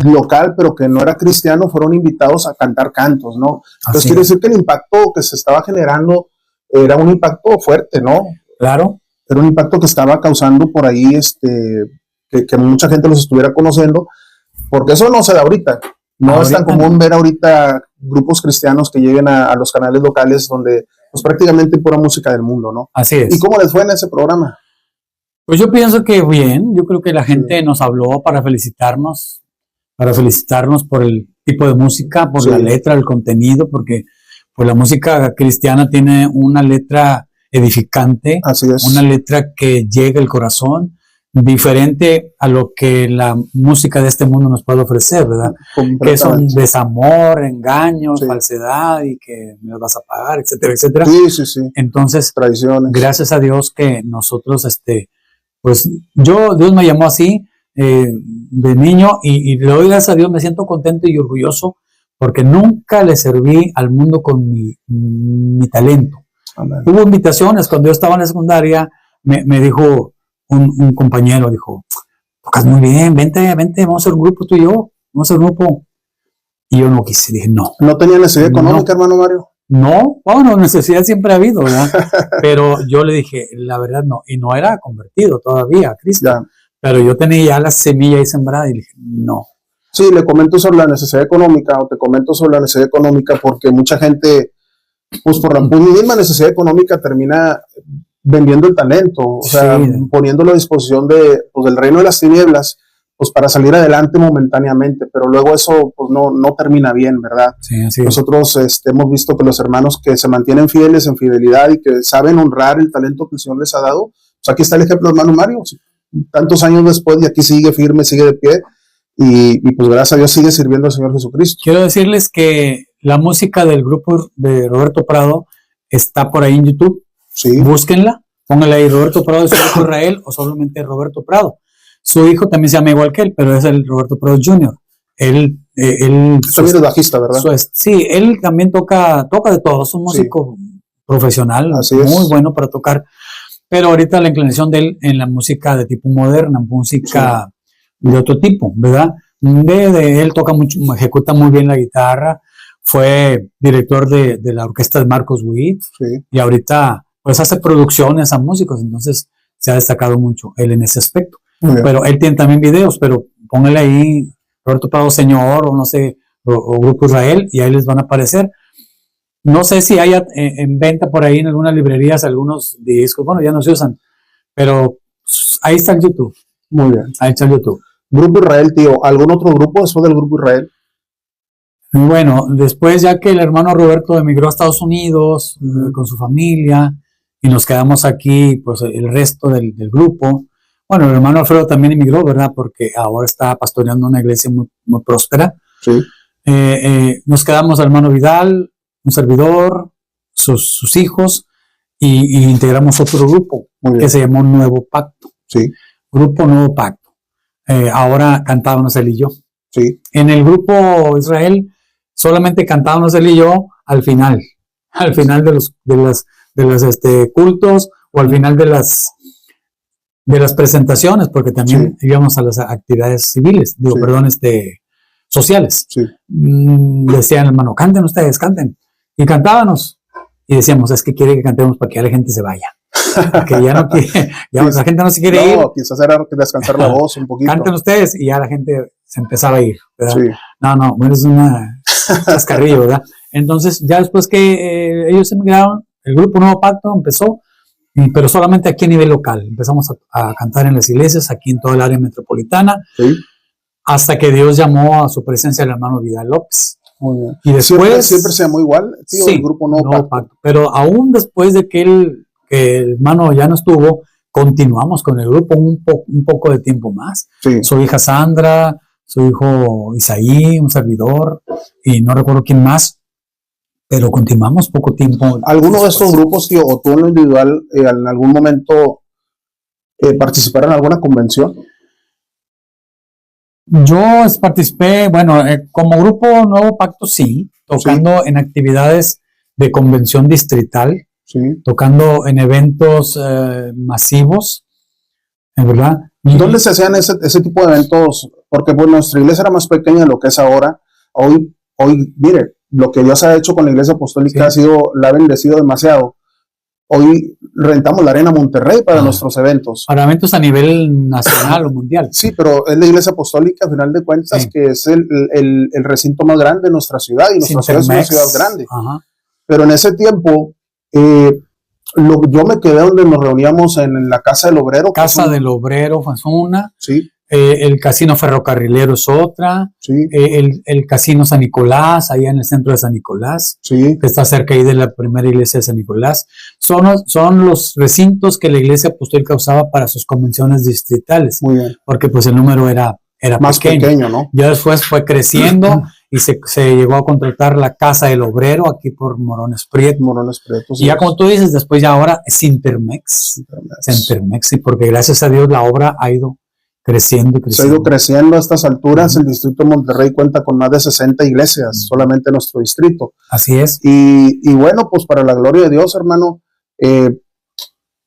Speaker 1: local, pero que no era cristiano, fueron invitados a cantar cantos, ¿no? Entonces
Speaker 2: así
Speaker 1: quiere
Speaker 2: es.
Speaker 1: decir que el impacto que se estaba generando era un impacto fuerte, ¿no?
Speaker 2: Claro,
Speaker 1: Era un impacto que estaba causando por ahí, que mucha gente los estuviera conociendo, porque eso no se da ahorita. No es tan
Speaker 2: Ahorita
Speaker 1: común
Speaker 2: no.
Speaker 1: ver ahorita grupos cristianos que lleguen a los canales locales donde pues prácticamente pura música del mundo, ¿no?
Speaker 2: Así
Speaker 1: ¿Y
Speaker 2: es.
Speaker 1: cómo les fue en ese programa?
Speaker 2: Pues yo pienso que bien, yo creo que la gente nos habló para felicitarnos por el tipo de música, por
Speaker 1: Sí.
Speaker 2: la letra, el contenido, porque pues la música cristiana tiene una letra edificante,
Speaker 1: Así es.
Speaker 2: una letra que llega al corazón, diferente a lo que la música de este mundo nos puede ofrecer, ¿verdad? Que es un
Speaker 1: Completamente.
Speaker 2: desamor, engaños,
Speaker 1: Sí.
Speaker 2: falsedad y que me lo vas a pagar, etcétera, etcétera.
Speaker 1: Sí, sí, sí.
Speaker 2: Entonces,
Speaker 1: Tradiciones.
Speaker 2: gracias a Dios que nosotros, pues Dios me llamó así de niño y le doy gracias a Dios, me siento contento y orgulloso porque nunca le serví al mundo con mi talento.
Speaker 1: Amén.
Speaker 2: Hubo invitaciones cuando yo estaba en la secundaria, me dijo un compañero, dijo, tocas muy bien, vente, vamos a hacer un grupo tú y yo, vamos a hacer un grupo. Y yo no quise, dije, no.
Speaker 1: ¿No tenía necesidad económica,
Speaker 2: No.
Speaker 1: hermano Mario?
Speaker 2: No, bueno, necesidad siempre ha habido, ¿verdad? Pero yo le dije, la verdad no, y no era convertido todavía a Cristo,
Speaker 1: Ya.
Speaker 2: pero yo tenía ya la semilla ahí sembrada y le dije, no.
Speaker 1: Sí, le comento sobre la necesidad económica, o te comento sobre la necesidad económica porque mucha gente, pues por la misma necesidad económica termina vendiendo el talento, o sea,
Speaker 2: Sí.
Speaker 1: poniéndolo a disposición del reino de las tinieblas, pues para salir adelante momentáneamente, pero luego eso pues no termina bien, ¿verdad?
Speaker 2: Sí, así es.
Speaker 1: Nosotros hemos visto que los hermanos que se mantienen fieles en fidelidad y que saben honrar el talento que el Señor les ha dado, pues aquí está el ejemplo del hermano Mario, tantos años después y aquí sigue firme, sigue de pie y pues gracias a Dios sigue sirviendo al Señor Jesucristo.
Speaker 2: Quiero decirles que la música del grupo de Roberto Prado está por ahí en YouTube.
Speaker 1: Sí,
Speaker 2: Búsquenla, pónganle ahí Roberto Prado de su hijo Israel o solamente Roberto Prado. Su hijo también se llama igual que él, pero es el Roberto Prado Jr. Él
Speaker 1: también es bajista, ¿verdad?
Speaker 2: sí, él también toca de todo, es un músico profesional,
Speaker 1: Así
Speaker 2: muy
Speaker 1: es.
Speaker 2: bueno para tocar, pero ahorita la inclinación de él en la música de tipo moderna, música de otro tipo, ¿verdad? Él toca mucho, ejecuta muy bien la guitarra, fue director de la orquesta de Marcos Witt
Speaker 1: Sí,
Speaker 2: y ahorita pues hace producciones a músicos, entonces se ha destacado mucho él en ese aspecto.
Speaker 1: muy bien.
Speaker 2: Pero él tiene también videos, pero póngale ahí Roberto Prado Señor o no sé, o Grupo Israel y ahí les van a aparecer. No sé si haya en venta por ahí en algunas librerías algunos discos, bueno, ya no se usan, pero ahí está el YouTube,
Speaker 1: Muy bien.
Speaker 2: ahí está el YouTube.
Speaker 1: Grupo Israel, tío, ¿algún otro grupo después del Grupo Israel?
Speaker 2: Bueno, después ya que el hermano Roberto emigró a Estados Unidos con su familia y nos quedamos aquí, pues el resto del grupo. Bueno, el hermano Alfredo también emigró, ¿verdad? Porque ahora está pastoreando una iglesia muy, muy próspera.
Speaker 1: Sí,
Speaker 2: Nos quedamos el hermano Vidal, un servidor, sus hijos, y integramos otro grupo
Speaker 1: muy
Speaker 2: que
Speaker 1: bien.
Speaker 2: se llamó Nuevo Pacto.
Speaker 1: Sí,
Speaker 2: Grupo Nuevo Pacto. Ahora cantábamos él y yo.
Speaker 1: sí,
Speaker 2: En el grupo Israel solamente cantábamos él y yo al final de los cultos o al final de las presentaciones, porque también íbamos a las actividades civiles,
Speaker 1: Sí.
Speaker 2: sociales.
Speaker 1: sí.
Speaker 2: Decían, hermano, canten ustedes, canten. Y cantábamos. Y decíamos, es que quiere que cantemos para que ya la gente se vaya. Que ya no quiere, ya la gente no se quiere ir.
Speaker 1: No, quizás era descansar la voz un poquito.
Speaker 2: Canten ustedes y ya la gente se empezaba a ir, ¿verdad?
Speaker 1: Sí,
Speaker 2: No, bueno, es una cascarrillo, ¿verdad? Entonces, ya después que ellos emigraron, el grupo Nuevo Pacto empezó, pero solamente aquí a nivel local. Empezamos a cantar en las iglesias, aquí en toda el área metropolitana,
Speaker 1: sí.
Speaker 2: hasta que Dios llamó a su presencia al hermano Vidal López.
Speaker 1: Muy bien.
Speaker 2: Y después...
Speaker 1: Siempre se llamó igual, tío,
Speaker 2: sí,
Speaker 1: el Grupo Nuevo Pacto.
Speaker 2: pero aún después de que el hermano ya no estuvo, continuamos con el grupo un poco de tiempo más.
Speaker 1: Sí,
Speaker 2: Su hija Sandra, su hijo Isaí, un servidor, y no recuerdo quién más, pero continuamos poco tiempo.
Speaker 1: ¿Alguno de estos grupos, tío, o tú en lo individual, en algún momento participar en alguna convención?
Speaker 2: Yo participé, bueno, como grupo Nuevo Pacto sí, tocando en actividades de convención distrital, tocando en eventos masivos, ¿verdad?
Speaker 1: ¿Dónde se hacían ese tipo de eventos? Porque pues, nuestra iglesia era más pequeña de lo que es ahora. Hoy, mire, lo que Dios ha hecho con la iglesia apostólica la ha bendecido demasiado. Hoy rentamos la Arena Monterrey para nuestros eventos.
Speaker 2: Para eventos a nivel nacional o mundial.
Speaker 1: Sí, pero es la iglesia apostólica, a final de cuentas, que es el recinto más grande de nuestra ciudad, y nuestra ciudad es una ciudad grande. Pero en ese tiempo, yo me quedé donde nos reuníamos en la Casa del Obrero.
Speaker 2: Casa del Obrero fue una.
Speaker 1: Sí.
Speaker 2: El Casino Ferrocarrilero es otra.
Speaker 1: Sí.
Speaker 2: El Casino San Nicolás, allá en el centro de San Nicolás.
Speaker 1: Sí.
Speaker 2: Que está cerca ahí de la primera iglesia de San Nicolás. Son los recintos que la iglesia apostólica usaba para sus convenciones distritales.
Speaker 1: Muy bien.
Speaker 2: Porque pues el número era
Speaker 1: más pequeño, ¿no?
Speaker 2: Ya después fue creciendo y se llegó a contratar la Casa del Obrero aquí por Morones Prieto.
Speaker 1: Sí,
Speaker 2: y ya como tú dices, después ya ahora es Intermex, y porque gracias a Dios la obra ha ido creciendo.
Speaker 1: Se ha ido creciendo a estas alturas. El distrito de Monterrey cuenta con más de 60 iglesias, solamente en nuestro distrito.
Speaker 2: Así es.
Speaker 1: Y bueno, pues para la gloria de Dios, hermano,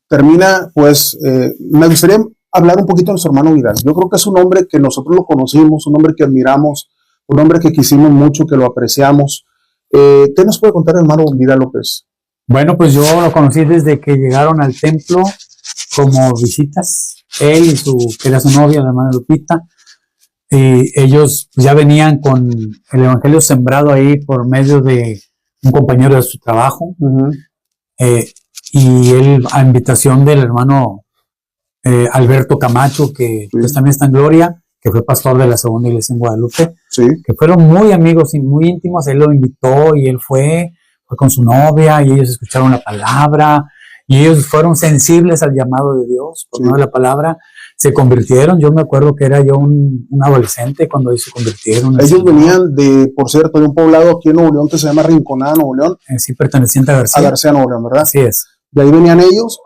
Speaker 1: termina, pues, me gustaría hablar un poquito de nuestro hermano Vidal. Yo creo que es un hombre que nosotros lo conocimos, un hombre que admiramos, un hombre que quisimos mucho, que lo apreciamos. ¿Qué nos puede contar el hermano Vidal López?
Speaker 2: Bueno, pues yo lo conocí desde que llegaron al templo como visitas. Él y que era su novia, la hermana Lupita, y ellos ya venían con el evangelio sembrado ahí por medio de un compañero de su trabajo, y él a invitación del hermano Alberto Camacho, que pues también está en Gloria, que fue pastor de la segunda iglesia en Guadalupe, que fueron muy amigos y muy íntimos. Él lo invitó y él fue con su novia, y ellos escucharon la palabra. Y ellos fueron sensibles al llamado de Dios, por medio de la palabra, se convirtieron. Yo me acuerdo que era yo un adolescente cuando ellos se convirtieron.
Speaker 1: Ellos venían por cierto, de un poblado aquí en Nuevo León que se llama Rinconada, Nuevo León.
Speaker 2: Sí, perteneciente a García.
Speaker 1: A García, Nuevo León, ¿verdad?
Speaker 2: Así es.
Speaker 1: De ahí venían ellos,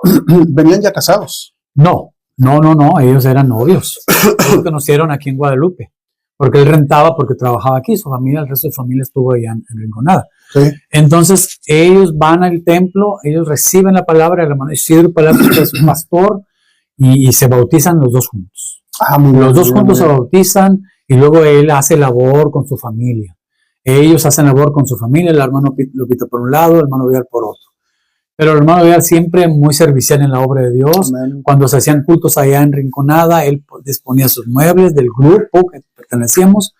Speaker 1: venían ya casados.
Speaker 2: No, ellos eran novios. Ellos conocieron aquí en Guadalupe, porque él rentaba, porque trabajaba aquí, su familia, el resto de su familia estuvo allá en Rinconada.
Speaker 1: Sí.
Speaker 2: Entonces ellos van al templo, ellos reciben la palabra del hermano Isidro Palacios, que es un pastor, y se bautizan los dos juntos. Los dos juntos se bautizan, y luego él hace labor con su familia. Ellos hacen labor con su familia, el hermano Lupita por un lado, el hermano Vidal por otro. Pero el hermano Vidal siempre muy servicial en la obra de Dios. Amén. Cuando se hacían cultos allá en Rinconada, él disponía sus muebles del grupo que pertenecíamos,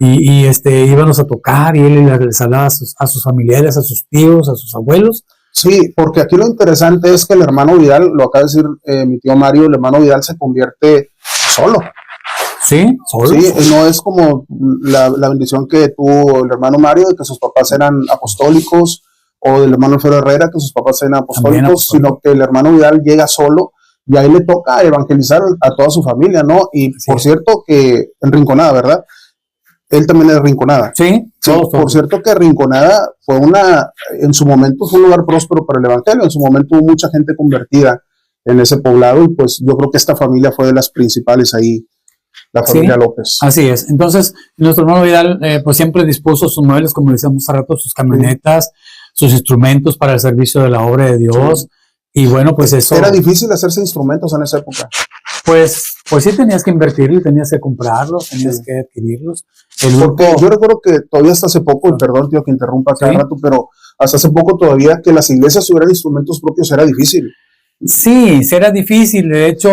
Speaker 2: y íbamos a tocar, y él les hablaba a sus familiares, a sus tíos, a sus abuelos.
Speaker 1: Sí, porque aquí lo interesante es que el hermano Vidal, lo acaba de decir mi tío Mario, el hermano Vidal se convierte solo.
Speaker 2: Sí, solo.
Speaker 1: Sí, no es como la bendición que tuvo el hermano Mario, de que sus papás eran apostólicos, o del hermano Alfredo Herrera, que sus papás eran apostólicos, sino que el hermano Vidal llega solo, y ahí le toca evangelizar a toda su familia, ¿no? Y sí. Por cierto que en Rinconada, ¿verdad? Él también es de Rinconada.
Speaker 2: Sí,
Speaker 1: por cierto que Rinconada en su momento fue un lugar próspero para el evangelio, en su momento hubo mucha gente convertida en ese poblado, y pues yo creo que esta familia fue de las principales ahí, la familia López.
Speaker 2: Así es. Entonces, nuestro hermano Vidal pues siempre dispuso sus muebles, como decíamos hace rato, sus camionetas, sus instrumentos para el servicio de la obra de Dios. Y bueno, pues eso...
Speaker 1: ¿Era difícil hacerse instrumentos en esa época?
Speaker 2: Pues sí tenías que invertirlos, tenías que comprarlos, tenías que adquirirlos.
Speaker 1: Porque yo recuerdo que todavía hasta hace poco, perdón tío que interrumpa cada rato, pero hasta hace poco todavía que las iglesias tuvieran instrumentos propios era difícil.
Speaker 2: Sí, era difícil. De hecho,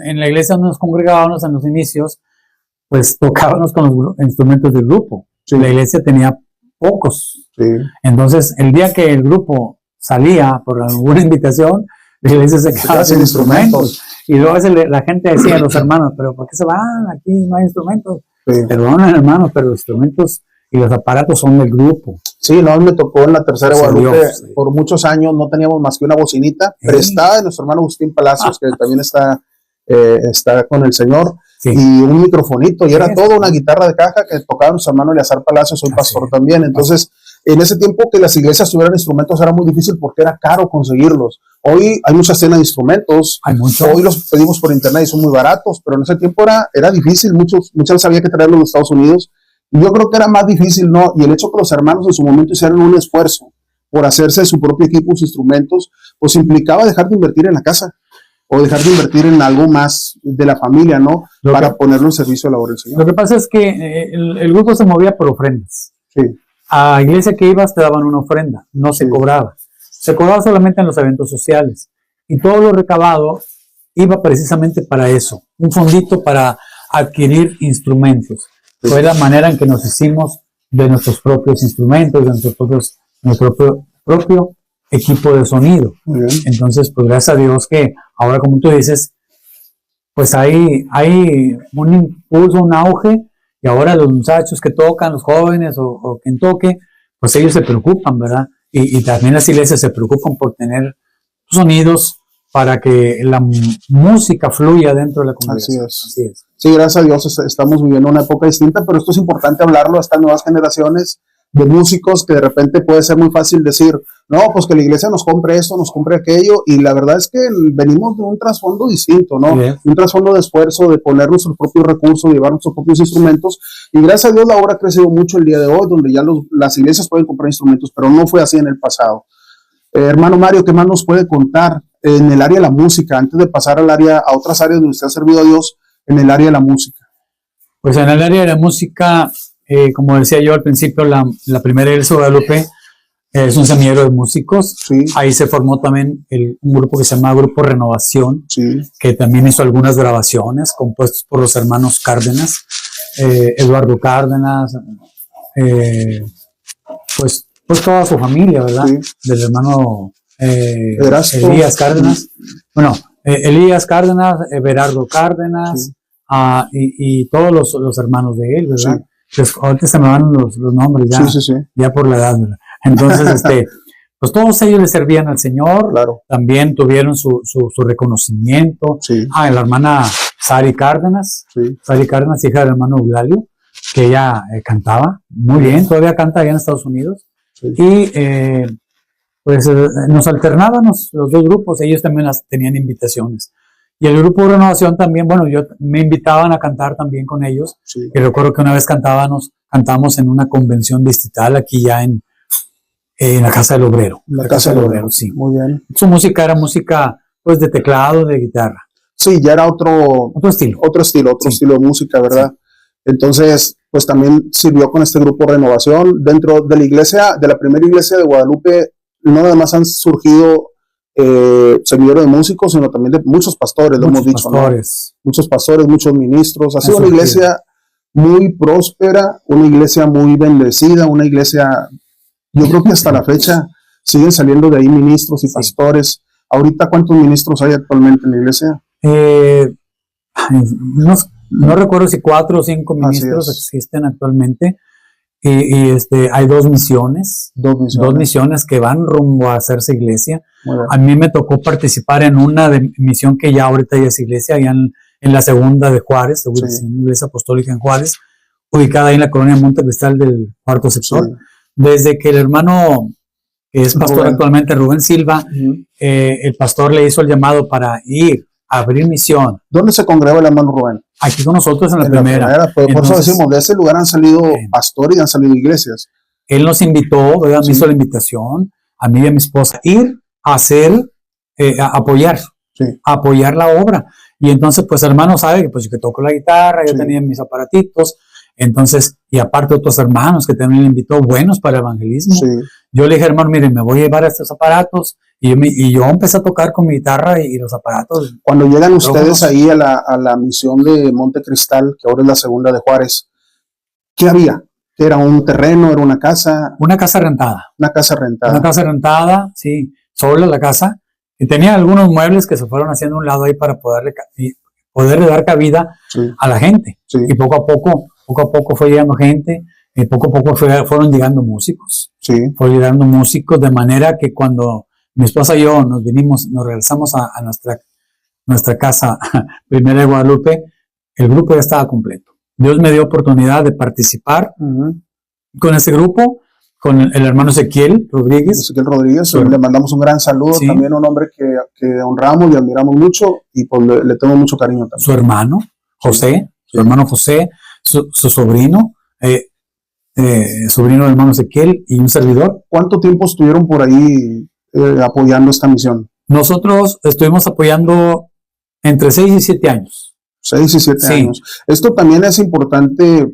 Speaker 2: en la iglesia donde nos congregábamos en los inicios, pues tocábamos con los instrumentos del grupo. Sí. La iglesia tenía pocos. Sí. Entonces, el día que el grupo salía por alguna invitación, la iglesia se quedaba sin instrumentos. Y luego la gente decía a los hermanos, pero ¿por qué se van? Aquí no hay instrumentos. Sí. Perdonen, hermanos, pero los instrumentos y los aparatos son del grupo.
Speaker 1: Sí, no, me tocó en la tercera Guadalupe, por muchos años no teníamos más que una bocinita prestada de nuestro hermano Agustín Palacios, que también está con el Señor, y un microfonito, y era todo una guitarra de caja que tocaba nuestro hermano Eleazar Palacios, soy pastor también. Entonces, En ese tiempo que las iglesias tuvieran instrumentos era muy difícil porque era caro conseguirlos. Hoy hay mucha escena de instrumentos, hoy los pedimos por internet y son muy baratos, pero en ese tiempo era difícil, muchos había que traerlos de los Estados Unidos, y yo creo que era más difícil, ¿no? Y el hecho que los hermanos en su momento hicieran un esfuerzo por hacerse de su propio equipo, sus instrumentos, pues implicaba dejar de invertir en la casa, o dejar de invertir en algo más de la familia, ¿no? Para ponerlo en servicio a la obra del Señor.
Speaker 2: Lo que pasa es que el grupo se movía por ofrendas.
Speaker 1: Sí.
Speaker 2: A la iglesia que ibas te daban una ofrenda, no se cobraba. Se cobraba solamente en los eventos sociales. Y todo lo recabado iba precisamente para eso, un fondito para adquirir instrumentos. Fue la manera en que nos hicimos de nuestros propios instrumentos, de nuestro propio equipo de sonido. Entonces, pues gracias a Dios que ahora, como tú dices, pues hay un impulso, un auge, y ahora los muchachos que tocan, los jóvenes o quien toque, pues ellos se preocupan, ¿verdad? Y también las iglesias se preocupan por tener sonidos para que la música fluya dentro de la congregación.
Speaker 1: Así es. Sí, gracias a Dios estamos viviendo una época distinta, pero esto es importante hablarlo a estas nuevas generaciones de músicos, que de repente puede ser muy fácil decir, no, pues que la iglesia nos compre esto, nos compre aquello, y la verdad es que venimos de un trasfondo distinto, ¿no? Un trasfondo de esfuerzo, de poner nuestros propios recursos, de llevar nuestros propios instrumentos, y gracias a Dios la obra ha crecido mucho el día de hoy, donde ya las iglesias pueden comprar instrumentos, pero no fue así en el pasado. Hermano Mario, ¿qué más nos puede contar en el área de la música, antes de pasar a otras áreas donde usted ha servido a Dios, en el área de la música?
Speaker 2: Pues en el área de la música, como decía yo al principio, la primera iglesia de Guadalupe es un semillero de músicos.
Speaker 1: Sí.
Speaker 2: Ahí se formó también un grupo que se llama Grupo Renovación,
Speaker 1: sí,
Speaker 2: que también hizo algunas grabaciones compuestas por los hermanos Cárdenas, Eduardo Cárdenas, pues toda su familia, ¿verdad?
Speaker 1: Sí.
Speaker 2: Del hermano Elías Cárdenas. Bueno, Elías Cárdenas, Everardo Cárdenas,
Speaker 1: Sí.
Speaker 2: Y todos los hermanos de él, ¿verdad?
Speaker 1: Sí.
Speaker 2: Pues ahorita se me van los nombres ya,
Speaker 1: Sí.
Speaker 2: ya por la edad, ¿verdad? Entonces, pues todos ellos le servían al Señor,
Speaker 1: Claro.
Speaker 2: también tuvieron su reconocimiento.
Speaker 1: Sí.
Speaker 2: La hermana Sari Cárdenas,
Speaker 1: Sí.
Speaker 2: Sari Cárdenas, hija del hermano Eulalio, que ella cantaba muy bien, todavía canta allá en Estados Unidos.
Speaker 1: Sí.
Speaker 2: Y pues nos alternábamos los dos grupos, ellos también tenían invitaciones. Y el grupo de Renovación también, bueno, me invitaban a cantar también con ellos.
Speaker 1: Sí.
Speaker 2: Y recuerdo que una vez cantamos en una convención distrital aquí ya en la Casa del Obrero.
Speaker 1: La Casa del Obrero,
Speaker 2: sí.
Speaker 1: Muy bien.
Speaker 2: Su música era música pues de teclado, de guitarra.
Speaker 1: Sí, ya era otro
Speaker 2: estilo.
Speaker 1: Otro
Speaker 2: Sí.
Speaker 1: estilo de música, ¿verdad? Sí. Entonces, pues también sirvió con este grupo Renovación. Dentro de la iglesia, de la primera iglesia de Guadalupe, no nada más han surgido semillero de músicos, sino también de muchos pastores, lo hemos dicho,
Speaker 2: pastores.
Speaker 1: ¿no? Muchos pastores, muchos ministros. Ha sido una iglesia muy próspera, una iglesia muy bendecida, una iglesia, yo creo que hasta la fecha siguen saliendo de ahí ministros y pastores. Ahorita, ¿cuántos ministros hay actualmente en la iglesia?
Speaker 2: No recuerdo si 4 o 5 ministros existen actualmente. Y hay dos misiones que van rumbo a hacerse iglesia. A mí me tocó participar en una misión que ya ahorita ya es iglesia, allá en la segunda de Juárez, una iglesia apostólica en Juárez, ubicada ahí en la colonia Monte Cristal del cuarto sector. Sí. Desde que el hermano, que es pastor actualmente, Rubén Silva, el pastor le hizo el llamado para ir a abrir misión.
Speaker 1: ¿Dónde se congregaba el hermano Rubén?
Speaker 2: Aquí con nosotros en la primera.
Speaker 1: Por eso decimos, de ese lugar han salido pastores y han salido iglesias.
Speaker 2: Él nos invitó, ¿verdad? Me hizo la invitación, a mí y a mi esposa, ir a hacer, a apoyar la obra. Y entonces, pues, hermano sabe que pues yo que toco la guitarra, yo tenía mis aparatitos, entonces, y aparte otros hermanos que también le invitó, buenos para el evangelismo. Yo le dije, hermano, mire, me voy a llevar estos aparatos, y yo empecé a tocar con mi guitarra y los aparatos.
Speaker 1: Cuando llegan ustedes ahí a la misión de Monte Cristal, que ahora es la segunda de Juárez, ¿qué había? ¿Era un terreno? ¿Era una casa?
Speaker 2: Una casa rentada.
Speaker 1: Una casa rentada.
Speaker 2: Una casa rentada, sí, sola la casa. Y tenía algunos muebles que se fueron haciendo a un lado ahí para poderle dar cabida a la gente. Y poco a poco fue llegando gente, y poco a poco fueron llegando músicos. Fueron llegando músicos, de manera que cuando mi esposa y yo nos regresamos a nuestra casa primera de Guadalupe, el grupo ya estaba completo. Dios me dio oportunidad de participar con ese grupo, con el hermano Ezequiel Rodríguez.
Speaker 1: Ezequiel Rodríguez, le mandamos un gran saludo,
Speaker 2: sí.
Speaker 1: También un hombre que honramos y admiramos mucho y pues le tengo mucho cariño también.
Speaker 2: Su hermano José,
Speaker 1: sí.
Speaker 2: Su hermano José, su sobrino, sobrino del hermano Ezequiel y un servidor.
Speaker 1: ¿Cuánto tiempo estuvieron por ahí apoyando esta misión?
Speaker 2: Nosotros estuvimos apoyando entre 6 y 7 años.
Speaker 1: 6 y 7 años. Esto también es importante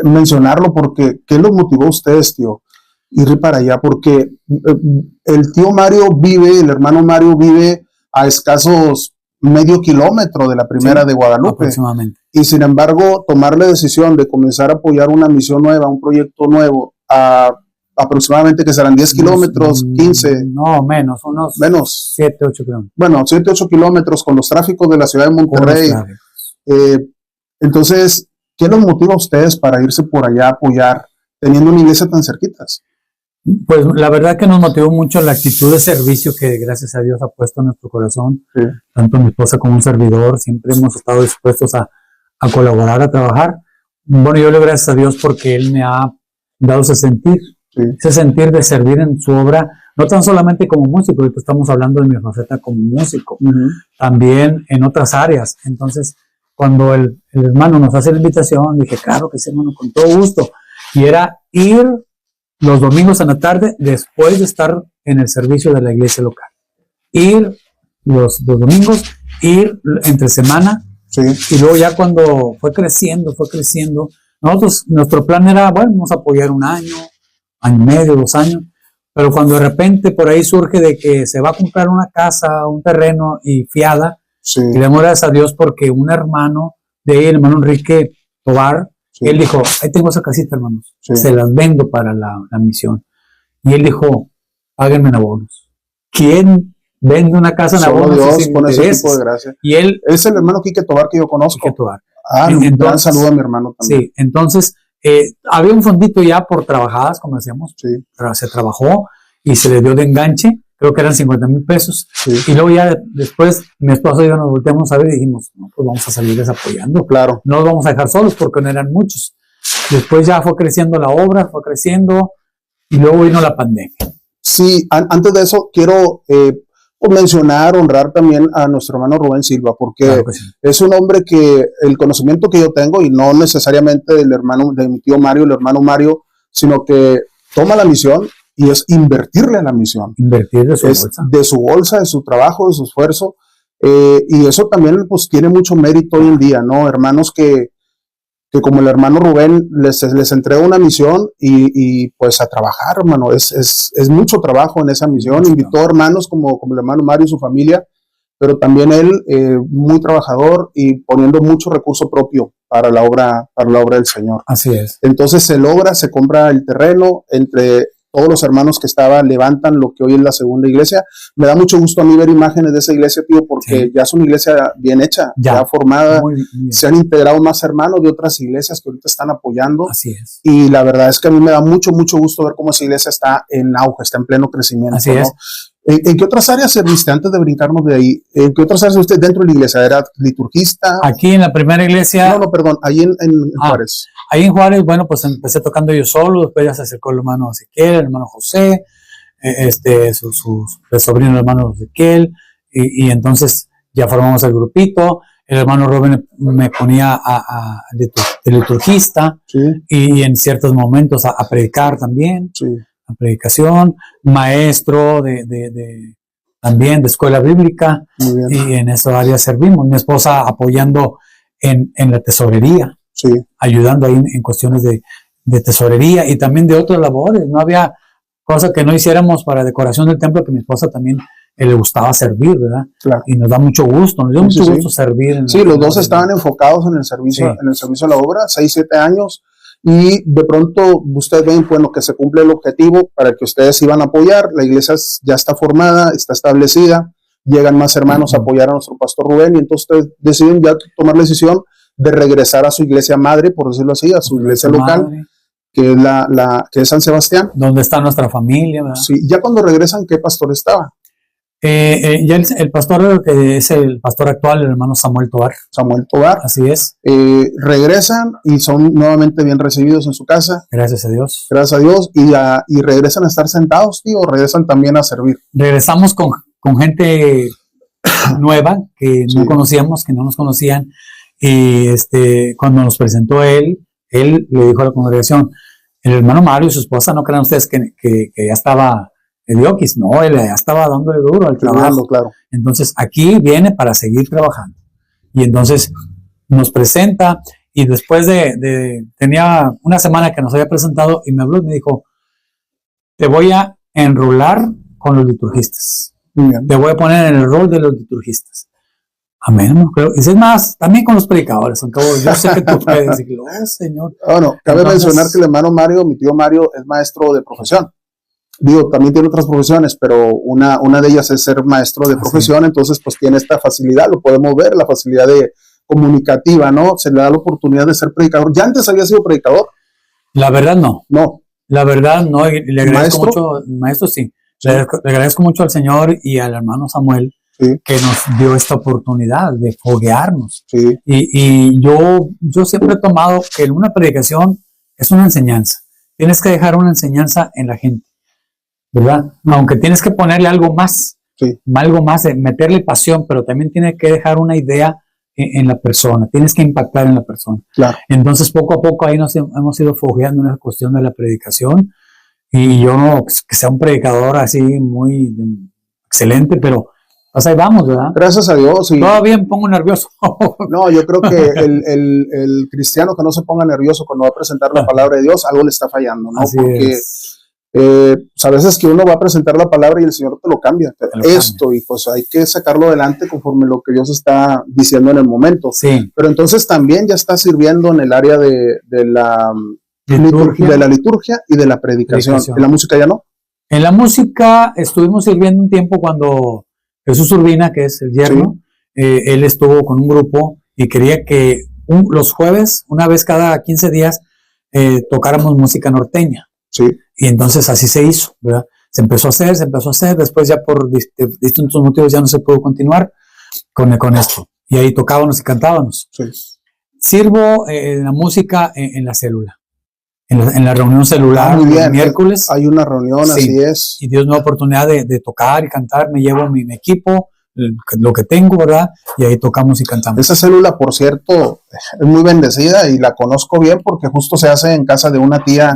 Speaker 1: mencionarlo porque ¿qué los motivó a ustedes, tío? Ir para allá, porque el tío Mario el hermano Mario vive a escasos medio kilómetro de la primera de Guadalupe.
Speaker 2: Aproximadamente.
Speaker 1: Y sin embargo, tomar la decisión de comenzar a apoyar una misión nueva, un proyecto nuevo, aproximadamente que serán 10 kilómetros, 15.
Speaker 2: No, menos 7, 8 kilómetros.
Speaker 1: Bueno, 7, 8 kilómetros con los tráficos de la ciudad de Monterrey. Entonces, ¿qué los motiva a ustedes para irse por allá a apoyar, teniendo una iglesia tan cerquitas?
Speaker 2: Pues la verdad que nos motivó mucho la actitud de servicio que gracias a Dios ha puesto en nuestro corazón. Sí. Tanto mi esposa como un servidor, siempre hemos estado dispuestos a colaborar, a trabajar. Bueno, yo le doy gracias a Dios porque Él me ha dado ese sentir de servir en su obra, no tan solamente como músico, ahorita estamos hablando de mi faceta como músico, también en otras áreas. Entonces, cuando el hermano nos hace la invitación, dije, claro que sí, hermano, con todo gusto. Y era ir los domingos en la tarde, después de estar en el servicio de la iglesia local. Ir los domingos, ir entre semana, y luego ya cuando fue creciendo, nosotros, nuestro plan era, bueno, vamos a apoyar 1 año, año y medio, 2 años, pero cuando de repente por ahí surge de que se va a comprar una casa, un terreno y fiada, y le damos gracias a Dios porque un hermano de ahí, el hermano Enrique Tobar, él dijo, ahí tengo esa casita, hermanos, se las vendo para la misión. Y él dijo, páguenme en abonos. ¿Quién vende una casa en abonos?
Speaker 1: Solo Dios pone ese tipo de gracia.
Speaker 2: Y él
Speaker 1: es el hermano Quique Tobar que yo conozco.
Speaker 2: Quique Tobar.
Speaker 1: Un gran saludo a mi hermano también.
Speaker 2: Sí, entonces había un fondito ya por trabajadas, como decíamos, se trabajó y se le dio de enganche, creo que eran 50,000 pesos, y luego ya después mi esposo y yo nos volteamos a ver y dijimos, no, pues vamos a salirles apoyando,
Speaker 1: claro,
Speaker 2: no los vamos a dejar solos porque no eran muchos. Después ya fue creciendo la obra, fue creciendo, y luego vino la pandemia.
Speaker 1: Sí, antes de eso quiero mencionar, honrar también a nuestro hermano Rubén Silva, porque claro que es un hombre que el conocimiento que yo tengo, y no necesariamente del hermano, de mi tío Mario, el hermano Mario, sino que toma la misión y es invertirle en la misión.
Speaker 2: Invertir de su bolsa.
Speaker 1: De su bolsa, de su trabajo, de su esfuerzo, y eso también pues tiene mucho mérito hoy en día, ¿no? Hermanos que como el hermano Rubén les entrega una misión y pues a trabajar, hermano, es mucho trabajo en esa misión. Invitó hermanos como el hermano Mario y su familia, pero también él muy trabajador y poniendo mucho recurso propio para la obra del Señor.
Speaker 2: Así es.
Speaker 1: Entonces se compra el terreno, entre todos los hermanos que estaban levantan lo que hoy es la segunda iglesia. Me da mucho gusto a mí ver imágenes de esa iglesia, tío, porque ya es una iglesia bien hecha, ya formada. Muy bien. Se han integrado más hermanos de otras iglesias que ahorita están apoyando.
Speaker 2: Así es.
Speaker 1: Y la verdad es que a mí me da mucho gusto ver cómo esa iglesia está en auge, está en pleno crecimiento.
Speaker 2: Así es.
Speaker 1: ¿En qué otras áreas serviste antes de brincarnos de ahí? ¿En qué otras áreas serviste dentro de la iglesia? ¿Era liturgista?
Speaker 2: Aquí en la primera iglesia.
Speaker 1: No, perdón, ahí en Juárez.
Speaker 2: Ahí en Juárez, bueno, pues empecé tocando yo solo, después ya se acercó el hermano Ezequiel, el hermano José, su sobrino, el hermano Ezequiel, y entonces ya formamos el grupito. El hermano Rubén me ponía de liturgista, y en ciertos momentos a predicar también. A predicación, maestro también de escuela bíblica, y en esa área servimos. Mi esposa apoyando en la tesorería, ayudando ahí en cuestiones de tesorería y también de otras labores. No había cosa que no hiciéramos para decoración del templo, que mi esposa también le gustaba servir, ¿verdad? Claro. Y nos da mucho gusto, nos dio mucho gusto servir.
Speaker 1: Los dos estaban enfocados en el servicio, en el servicio a la obra, 6, 7 años. Y de pronto ustedes ven, bueno, que se cumple el objetivo para el que ustedes iban a apoyar. La iglesia ya está formada, está establecida, llegan más hermanos a apoyar a nuestro pastor Rubén, y entonces ustedes deciden ya tomar la decisión de regresar a su iglesia madre, por decirlo así, a su iglesia local, que es que es San Sebastián.
Speaker 2: Donde está nuestra familia, ¿verdad?
Speaker 1: Sí, ya cuando regresan, ¿qué pastor estaba?
Speaker 2: Ya el pastor que es el pastor actual, el hermano Samuel Tovar.
Speaker 1: Samuel Tovar.
Speaker 2: Así es.
Speaker 1: Regresan y son nuevamente bien recibidos en su casa.
Speaker 2: Gracias a Dios.
Speaker 1: Gracias a Dios. Y regresan a estar sentados, tío, o regresan también a servir.
Speaker 2: Regresamos con gente nueva que no conocíamos, que no nos conocían. Y cuando nos presentó él le dijo a la congregación, el hermano Mario y su esposa, no crean ustedes que ya estaba el Diokis, no, él ya estaba dándole duro al trabajo.
Speaker 1: Claro.
Speaker 2: Entonces aquí viene para seguir trabajando. Y entonces nos presenta y después tenía una semana que nos había presentado y me habló y me dijo, te voy a enrolar con los liturgistas. Te voy a poner en el rol de los liturgistas. Amén, no creo. Y es más, también con los predicadores, aunque yo sé que tú puedes decirlo, Señor.
Speaker 1: Bueno, cabe mencionar que el hermano Mario, mi tío Mario, es maestro de profesión. Digo, también tiene otras profesiones, pero una de ellas es ser maestro de profesión, entonces pues tiene esta facilidad, lo podemos ver, la facilidad comunicativa, ¿no? Se le da la oportunidad de ser predicador. ¿Ya antes había sido predicador?
Speaker 2: La verdad no.
Speaker 1: No.
Speaker 2: La verdad no, y le agradezco mucho, maestro sí. Le agradezco mucho al Señor y al hermano Samuel que nos dio esta oportunidad de foguearnos. Y yo siempre he tomado que una predicación es una enseñanza. Tienes que dejar una enseñanza en la gente, ¿verdad? Aunque tienes que ponerle algo más, meterle pasión, pero también tienes que dejar una idea en la persona, tienes que impactar en la persona.
Speaker 1: Claro.
Speaker 2: Entonces poco a poco ahí nos hemos ido fogueando en la cuestión de la predicación, y yo no que sea un predicador así muy excelente, pero pues ahí vamos, ¿verdad?
Speaker 1: Gracias a Dios. Sí.
Speaker 2: Todavía me pongo nervioso.
Speaker 1: No, yo creo que el cristiano que no se ponga nervioso cuando va a presentar la palabra de Dios, algo le está fallando, ¿no?
Speaker 2: Así
Speaker 1: porque
Speaker 2: es.
Speaker 1: A veces que uno va a presentar la palabra y el Señor te lo cambia. Y pues hay que sacarlo adelante conforme lo que Dios está diciendo en el momento.
Speaker 2: Sí.
Speaker 1: Pero entonces también ya está sirviendo en el área de la liturgia y de la predicación. ¿En la música ya no?
Speaker 2: En la música estuvimos sirviendo un tiempo cuando Jesús Urbina, que es el yerno, él estuvo con un grupo y quería que los jueves, una vez cada 15 días, tocáramos música norteña.
Speaker 1: Sí.
Speaker 2: Y entonces así se hizo, ¿verdad? Se empezó a hacer, después ya por distintos motivos ya no se pudo continuar con esto. Y ahí tocábamos y cantábamos.
Speaker 1: Sí.
Speaker 2: Sirvo la música en la célula. En la reunión celular,
Speaker 1: muy bien,
Speaker 2: el miércoles.
Speaker 1: Hay una reunión, así es.
Speaker 2: Y Dios me da oportunidad de tocar y cantar, me llevo mi equipo, lo que tengo, ¿verdad? Y ahí tocamos y cantamos.
Speaker 1: Esa célula, por cierto, es muy bendecida y la conozco bien porque justo se hace en casa de una tía.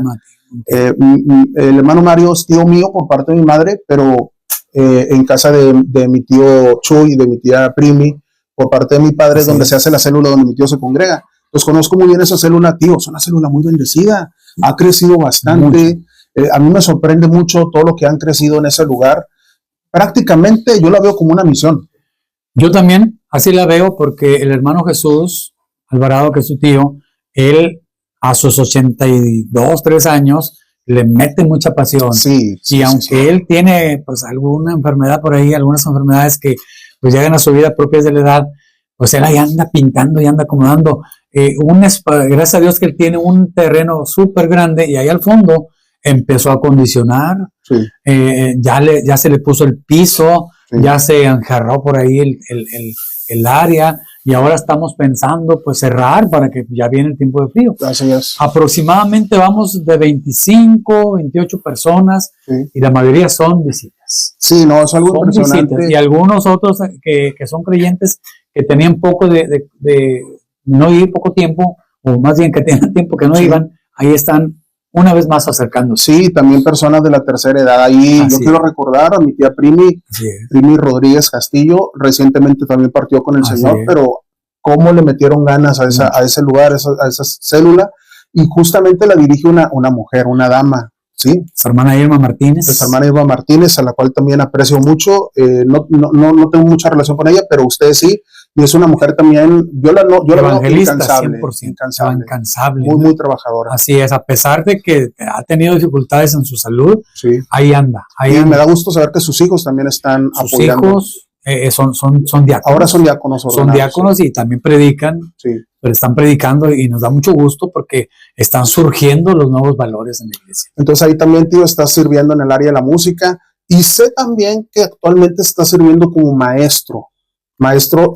Speaker 1: El hermano Mario es tío mío por parte de mi madre, pero en casa de mi tío Chuy y de mi tía Primi, por parte de mi padre, es donde se hace la célula donde mi tío se congrega. Pues conozco muy bien esa célula, tío. Es una célula muy bendecida. Ha crecido bastante. A mí me sorprende mucho todo lo que han crecido en ese lugar. Prácticamente yo la veo como una misión.
Speaker 2: Yo también así la veo porque el hermano Jesús Alvarado, que es su tío, él a sus 82, 3 años, le mete mucha pasión. Y aunque él tiene pues alguna enfermedad por ahí, algunas enfermedades que pues llegan a su vida propias de la edad, pues él ahí anda pintando y anda acomodando. Gracias a Dios que él tiene un terreno súper grande y ahí al fondo empezó a acondicionar, ya se le puso el piso, ya se enjarró por ahí el área, y ahora estamos pensando pues cerrar para que ya viene el tiempo de frío.
Speaker 1: Gracias.
Speaker 2: Aproximadamente vamos de 25, 28 personas y la mayoría son visitas.
Speaker 1: Sí, no, es algo impresionante.
Speaker 2: Visitas, y algunos otros que son creyentes que tenían poco de no ir poco tiempo, o más bien que tenían tiempo que no iban, ahí están una vez más acercándose.
Speaker 1: Sí, también personas de la tercera edad. Ahí yo quiero recordar a mi tía Primi Rodríguez Castillo, recientemente también partió con el Señor, pero cómo le metieron ganas a ese lugar, a esa célula, y justamente la dirige una mujer, una dama. Sí.
Speaker 2: Su hermana Irma Martínez.
Speaker 1: Su hermana Irma Martínez, a la cual también aprecio mucho. No tengo mucha relación con ella, pero usted sí. Y es una mujer también, yo la veo incansable.
Speaker 2: 100%, incansable.
Speaker 1: Muy trabajadora.
Speaker 2: Así es, a pesar de que ha tenido dificultades en su salud, ahí anda.
Speaker 1: Me da gusto saber que sus hijos también están apoyando.
Speaker 2: Sus hijos son diáconos.
Speaker 1: Ahora son diáconos.
Speaker 2: Son diáconos y también predican. Pero están predicando y nos da mucho gusto porque están surgiendo los nuevos valores en la iglesia.
Speaker 1: Entonces ahí también, tío, estás sirviendo en el área de la música Y sé también que actualmente está sirviendo como maestro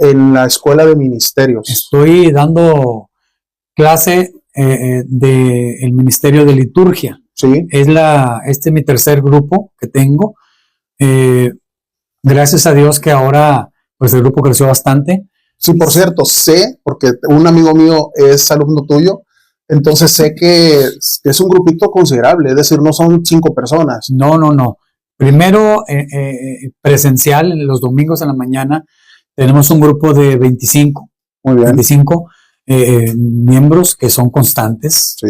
Speaker 1: en la escuela de ministerios.
Speaker 2: Estoy dando clase del Ministerio de Liturgia.
Speaker 1: Sí.
Speaker 2: Este es mi tercer grupo que tengo. Gracias a Dios que ahora pues el grupo creció bastante.
Speaker 1: Sí, por cierto, sé, porque un amigo mío es alumno tuyo, entonces sé que es un grupito considerable, es decir, no son 5 personas.
Speaker 2: No. Primero, presencial, en los domingos en la mañana, tenemos un grupo de 25.
Speaker 1: Muy bien.
Speaker 2: 25 miembros que son constantes.
Speaker 1: Sí.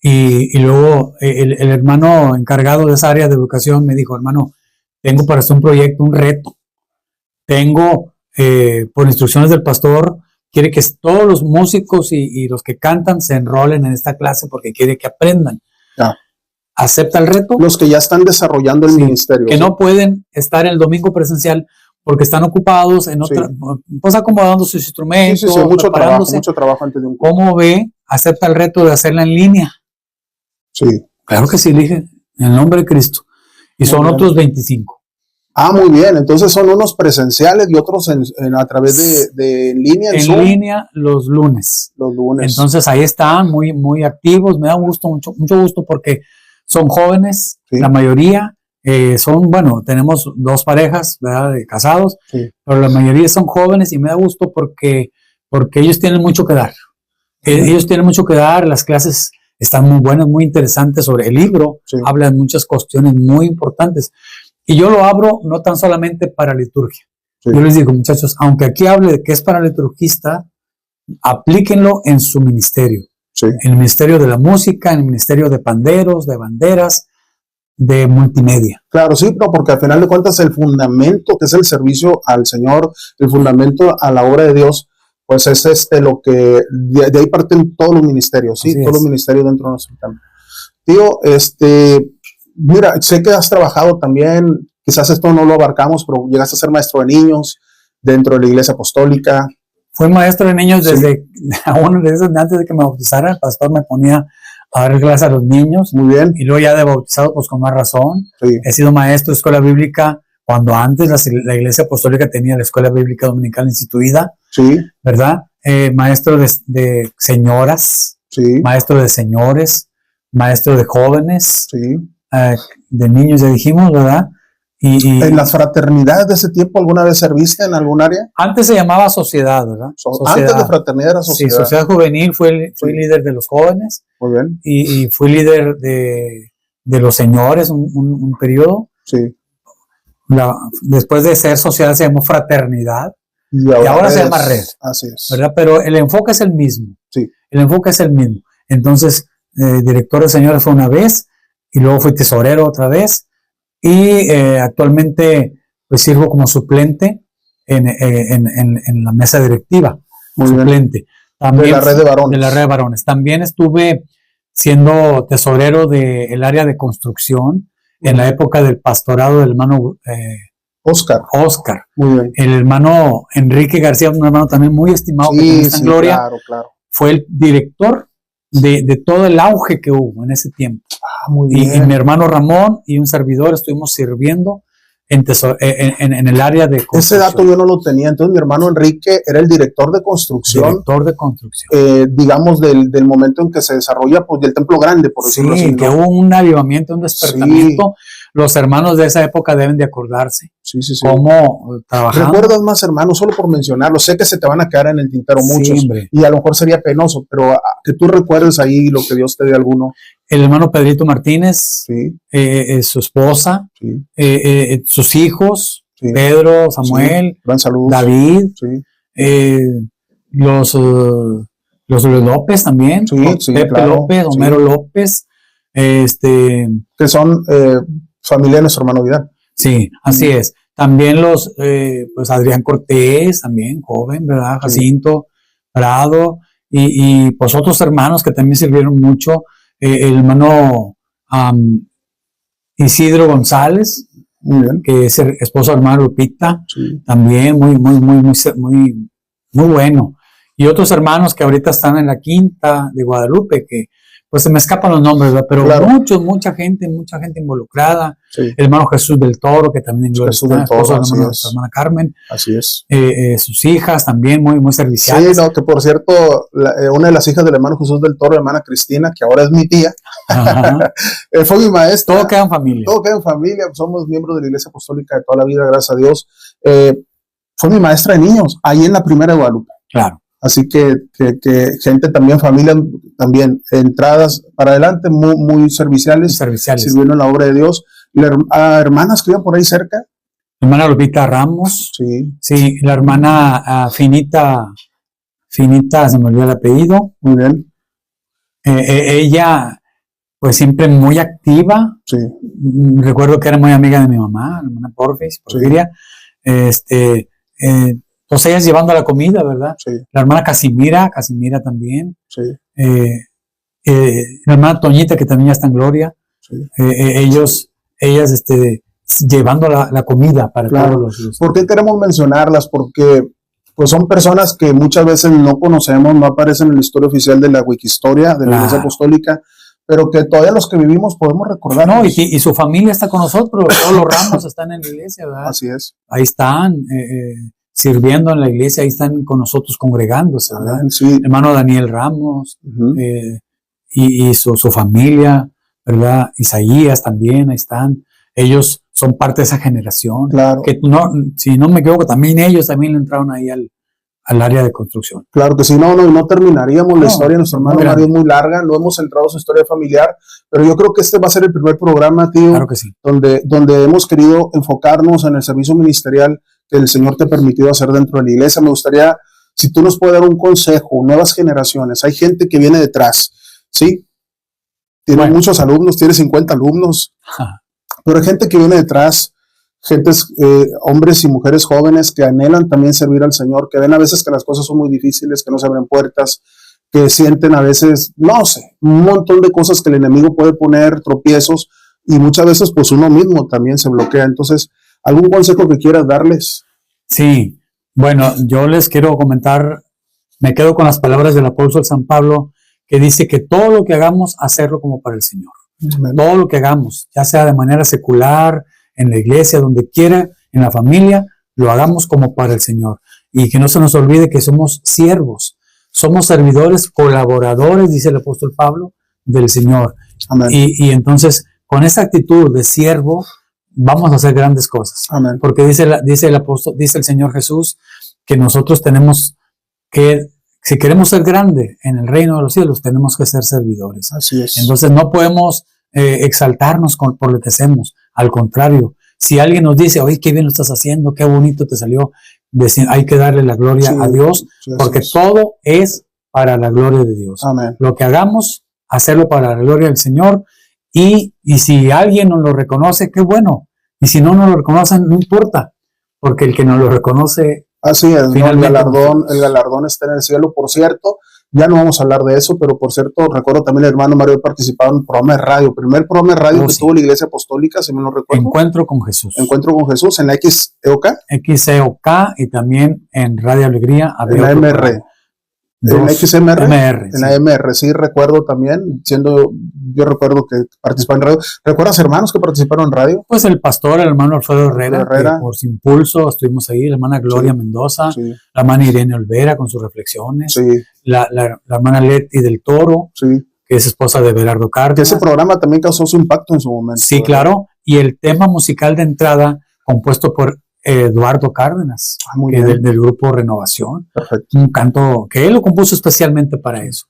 Speaker 2: Y luego el hermano encargado de esa área de educación me dijo, hermano, tengo para hacer un proyecto, un reto. Tengo, por instrucciones del pastor, quiere que todos los músicos y los que cantan se enrolen en esta clase porque quiere que aprendan.
Speaker 1: Ya.
Speaker 2: ¿Acepta el reto?
Speaker 1: Los que ya están desarrollando el ministerio.
Speaker 2: Que no pueden estar el domingo presencial porque están ocupados en otra, pues acomodando sus instrumentos,
Speaker 1: mucho trabajo antes de un curso.
Speaker 2: ¿Cómo ve? ¿Acepta el reto de hacerla en línea?
Speaker 1: Sí.
Speaker 2: Claro que sí, dije, en el nombre de Cristo. Y son otros 25.
Speaker 1: Ah, muy bien. Entonces son unos presenciales y otros a través de línea.
Speaker 2: En línea los lunes.
Speaker 1: Los lunes.
Speaker 2: Entonces ahí están muy, muy activos. Me da gusto, mucho gusto porque son jóvenes, la mayoría. Tenemos 2 parejas, ¿verdad? De casados, pero la mayoría son jóvenes y me da gusto porque ellos tienen mucho que dar. Ellos tienen mucho que dar, las clases están muy buenas, muy interesantes sobre el libro, hablan muchas cuestiones muy importantes. Y yo lo abro no tan solamente para liturgia. Yo les digo, muchachos, aunque aquí hable de que es para liturgista, aplíquenlo en su ministerio. En el ministerio de la música, en el ministerio de panderos, de banderas, de multimedia.
Speaker 1: Claro, sí, pero porque al final de cuentas el fundamento que es el servicio al Señor, el fundamento a la obra de Dios, pues es lo que, de ahí parten todos los ministerios, todos los ministerios dentro de nuestro templo. Tío, mira, sé que has trabajado también, quizás esto no lo abarcamos, pero llegaste a ser maestro de niños dentro de la Iglesia Apostólica.
Speaker 2: Fui maestro de niños desde antes de que me bautizara, el pastor me ponía a dar clases a los niños.
Speaker 1: Muy bien.
Speaker 2: Y luego ya de bautizado, pues con más razón.
Speaker 1: Sí.
Speaker 2: He sido maestro de escuela bíblica cuando antes la Iglesia Apostólica tenía la escuela bíblica dominical instituida.
Speaker 1: Sí.
Speaker 2: ¿Verdad? Maestro de señoras.
Speaker 1: Sí.
Speaker 2: Maestro de señores. Maestro de jóvenes.
Speaker 1: Sí.
Speaker 2: De niños, ya dijimos, ¿verdad? Y
Speaker 1: ¿En las fraternidades de ese tiempo alguna vez serviste en algún área?
Speaker 2: Antes se llamaba sociedad, ¿verdad?
Speaker 1: Antes de fraternidad era sociedad.
Speaker 2: Sí, sociedad juvenil, fui líder de los jóvenes.
Speaker 1: Muy bien.
Speaker 2: Y fui líder de los señores un periodo.
Speaker 1: Sí.
Speaker 2: Después de ser sociedad se llamó fraternidad. Y ahora se llama red.
Speaker 1: Así es.
Speaker 2: ¿Verdad? Pero el enfoque es el mismo.
Speaker 1: Sí.
Speaker 2: El enfoque es el mismo. Entonces, director de señores fue una vez, y luego fui tesorero otra vez, y actualmente pues sirvo como suplente en la mesa directiva.
Speaker 1: Muy
Speaker 2: suplente.
Speaker 1: Bien.
Speaker 2: También
Speaker 1: de la red de varones.
Speaker 2: De la red de varones. También estuve siendo tesorero del área de construcción en la época del pastorado del hermano
Speaker 1: Oscar.
Speaker 2: Muy bien. El hermano Enrique García, un hermano también muy estimado, que está en Gloria,
Speaker 1: claro.
Speaker 2: Fue el director de todo el auge que hubo en ese tiempo.
Speaker 1: Muy bien.
Speaker 2: Y mi hermano Ramón y un servidor estuvimos sirviendo en el área de construcción.
Speaker 1: Ese dato yo no lo tenía. Entonces mi hermano Enrique era el director de construcción.
Speaker 2: Director de construcción.
Speaker 1: Digamos del momento en que se desarrolla pues del Templo Grande, por decirlo así.
Speaker 2: Sí, que hubo un avivamiento, un despertamiento. Sí. Los hermanos de esa época deben de acordarse.
Speaker 1: Sí.
Speaker 2: Cómo trabajaban.
Speaker 1: ¿Recuerdas más, hermano? Solo por mencionarlo. Sé que se te van a quedar en el tintero muchos.
Speaker 2: Hombre.
Speaker 1: Y a lo mejor sería penoso, pero que tú recuerdes ahí lo que Dios te dé a alguno.
Speaker 2: El hermano Pedrito Martínez, su esposa, sus hijos, Pedro, Samuel,
Speaker 1: gran saludo,
Speaker 2: David, los López también, Pepe
Speaker 1: claro,
Speaker 2: López, Homero López,
Speaker 1: que son familia de nuestro hermano Vidal.
Speaker 2: Sí, así es. También pues Adrián Cortés, también joven, ¿verdad? Jacinto Prado, y pues otros hermanos que también sirvieron mucho. El hermano Isidro González, que es el esposo del hermano Lupita, también muy bueno. Y otros hermanos que ahorita están en la Quinta de Guadalupe, que pues se me escapan los nombres, ¿verdad? Pero
Speaker 1: Claro.
Speaker 2: mucha gente involucrada.
Speaker 1: Sí,
Speaker 2: El hermano Jesús del Toro, que también en Gloria
Speaker 1: Jesús
Speaker 2: está,
Speaker 1: del Toro,
Speaker 2: esposo de la
Speaker 1: así
Speaker 2: hermana,
Speaker 1: es.
Speaker 2: su hermana Carmen,
Speaker 1: así es.
Speaker 2: sus hijas también muy
Speaker 1: Sí,
Speaker 2: serviciales.
Speaker 1: no, que por cierto, una de las hijas del hermano Jesús del Toro, la hermana Cristina, que ahora es mi tía,
Speaker 2: Ajá.
Speaker 1: fue mi maestra.
Speaker 2: Todo queda en familia.
Speaker 1: Todo queda en familia, somos miembros de la Iglesia Apostólica de toda la vida, gracias a Dios. Fue mi maestra de niños, ahí en la Primera de Guadalupe.
Speaker 2: Claro.
Speaker 1: Así que gente también, familia también, entradas para adelante, muy serviciales, sirviendo en la obra de Dios. Hermanas que viven por ahí cerca.
Speaker 2: La hermana Lupita Ramos.
Speaker 1: Sí.
Speaker 2: Sí, la hermana Finita, se me olvidó el apellido.
Speaker 1: Muy bien.
Speaker 2: Ella, pues siempre muy activa.
Speaker 1: Sí.
Speaker 2: Recuerdo que era muy amiga de mi mamá, la hermana Porfiria. Pues ellas llevando la comida, ¿verdad?
Speaker 1: Sí.
Speaker 2: La hermana Casimira también.
Speaker 1: Sí.
Speaker 2: La hermana Toñita, que también ya está en Gloria.
Speaker 1: Sí.
Speaker 2: Ellas llevando la comida para
Speaker 1: Claro.
Speaker 2: todos los.
Speaker 1: ¿Por qué queremos mencionarlas? Porque pues son personas que muchas veces no conocemos, no aparecen en la historia oficial de la Wikihistoria, de la Iglesia Apostólica, pero que todavía los que vivimos podemos recordar.
Speaker 2: No, y su familia está con nosotros, todos los ramos están en la iglesia, ¿verdad?
Speaker 1: Así es.
Speaker 2: Ahí están, sirviendo en la iglesia, ahí están con nosotros congregándose, ¿verdad?
Speaker 1: Sí.
Speaker 2: Hermano Daniel Ramos, y su familia, ¿verdad? Isaías también, ahí están. Ellos son parte de esa generación.
Speaker 1: Claro.
Speaker 2: Que si no me equivoco, también ellos también entraron ahí al área de construcción.
Speaker 1: Claro que sí, no terminaríamos la historia de nuestro hermano Mario, es muy larga, no hemos entrado en su historia familiar, pero yo creo que este va a ser el primer programa, tío,
Speaker 2: claro que sí,
Speaker 1: donde hemos querido enfocarnos en el servicio ministerial que el Señor te ha permitido hacer dentro de la iglesia. Me gustaría, si tú nos puedes dar un consejo, nuevas generaciones, hay gente que viene detrás, ¿sí? Tiene muchos alumnos, tiene 50 alumnos, pero hay gente que viene detrás, hombres y mujeres jóvenes que anhelan también servir al Señor, que ven a veces que las cosas son muy difíciles, que no se abren puertas, que sienten a veces, no sé, un montón de cosas que el enemigo puede poner, tropiezos, y muchas veces pues uno mismo también se bloquea. Entonces, ¿algún consejo que quieras darles?
Speaker 2: Sí, bueno, yo les quiero comentar, me quedo con las palabras del apóstol San Pablo, que dice que todo lo que hagamos, hacerlo como para el Señor. Amén. Todo lo que hagamos, ya sea de manera secular, en la iglesia, donde quiera, en la familia, lo hagamos como para el Señor. Y que no se nos olvide que somos siervos, somos servidores, colaboradores, dice el apóstol Pablo, del Señor. Amén. Y entonces, con esa actitud de siervo, vamos a hacer grandes cosas.
Speaker 1: Amén.
Speaker 2: Porque dice el apóstol, dice el Señor Jesús, que nosotros tenemos que, si queremos ser grande en el reino de los cielos, tenemos que ser servidores.
Speaker 1: Así es.
Speaker 2: Entonces no podemos exaltarnos por lo que hacemos. Al contrario, si alguien nos dice, oye, qué bien lo estás haciendo, qué bonito te salió, hay que darle la gloria a Dios, porque todo es para la gloria de Dios.
Speaker 1: Amén.
Speaker 2: Lo que hagamos, hacerlo para la gloria del Señor, y si alguien nos lo reconoce, qué bueno. Y si no nos lo reconocen, no importa, porque el que nos lo reconoce...
Speaker 1: Así es, ¿no? El galardón está en el cielo. Por cierto, ya no vamos a hablar de eso, pero por cierto, recuerdo también el hermano Mario participado en un programa de radio, primer programa de radio que tuvo la Iglesia Apostólica, si me lo recuerdo.
Speaker 2: Encuentro con Jesús.
Speaker 1: Encuentro con Jesús en la XEOK.
Speaker 2: XEOK y también en Radio Alegría.
Speaker 1: En la MR. En la XMR. En la MR, sí, recuerdo también, yo recuerdo que participaba en radio. ¿Recuerdas hermanos que participaron en radio?
Speaker 2: Pues el pastor, el hermano Alfredo Herrera. Por su impulso estuvimos ahí, la hermana Gloria Mendoza, la hermana Irene Olvera con sus reflexiones, la hermana Leti del Toro, que es esposa de Belardo Cárdenas.
Speaker 1: Que ese programa también causó su impacto en su momento.
Speaker 2: Sí, ¿verdad? Claro, y el tema musical de entrada compuesto por Eduardo Cárdenas, del grupo Renovación.
Speaker 1: Perfecto.
Speaker 2: Un canto que él lo compuso especialmente para eso.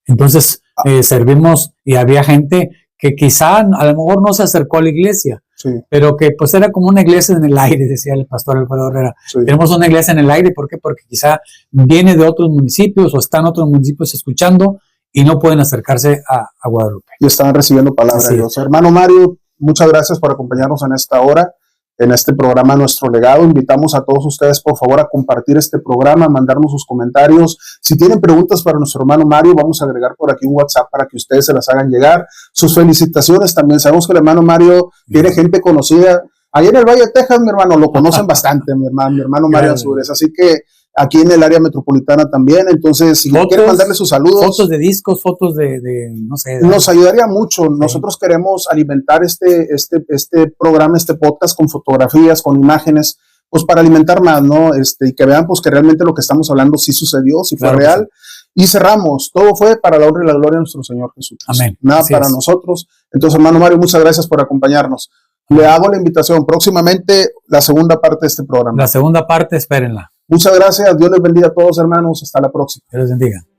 Speaker 2: Entonces servimos, y había gente que quizá a lo mejor no se acercó a la iglesia, pero que pues era como una iglesia en el aire, decía el pastor Alfredo Herrera. Tenemos una iglesia en el aire, ¿por qué? Porque quizá viene de otros municipios o están otros municipios escuchando y no pueden acercarse a Guadalupe.
Speaker 1: Y están recibiendo palabra de Dios. Hermano Mario, muchas gracias por acompañarnos en esta hora, en este programa Nuestro Legado. Invitamos a todos ustedes, por favor, a compartir este programa, a mandarnos sus comentarios. Si tienen preguntas para nuestro hermano Mario, vamos a agregar por aquí un WhatsApp para que ustedes se las hagan llegar. Sus felicitaciones también. Sabemos que el hermano Mario tiene gente conocida. Allá en el Valle de Texas, mi hermano, lo conocen bastante, mi hermano Mario Azures. Así que aquí en el área metropolitana también. Entonces, si quieren mandarle sus saludos.
Speaker 2: Fotos de discos, fotos no sé.
Speaker 1: Nos ayudaría mucho. Sí. Nosotros queremos alimentar este programa, este podcast con fotografías, con imágenes, pues para alimentar más, ¿no? Y que vean pues que realmente lo que estamos hablando sí sucedió, sí fue real. Sí. Y cerramos. Todo fue para la honra y la gloria de nuestro Señor Jesús.
Speaker 2: Amén.
Speaker 1: Nada para nosotros. Entonces, hermano Mario, muchas gracias por acompañarnos. Le hago la invitación próximamente la segunda parte de este programa.
Speaker 2: La segunda parte, espérenla.
Speaker 1: Muchas gracias. Dios les bendiga a todos, hermanos. Hasta la próxima.
Speaker 2: Dios les bendiga.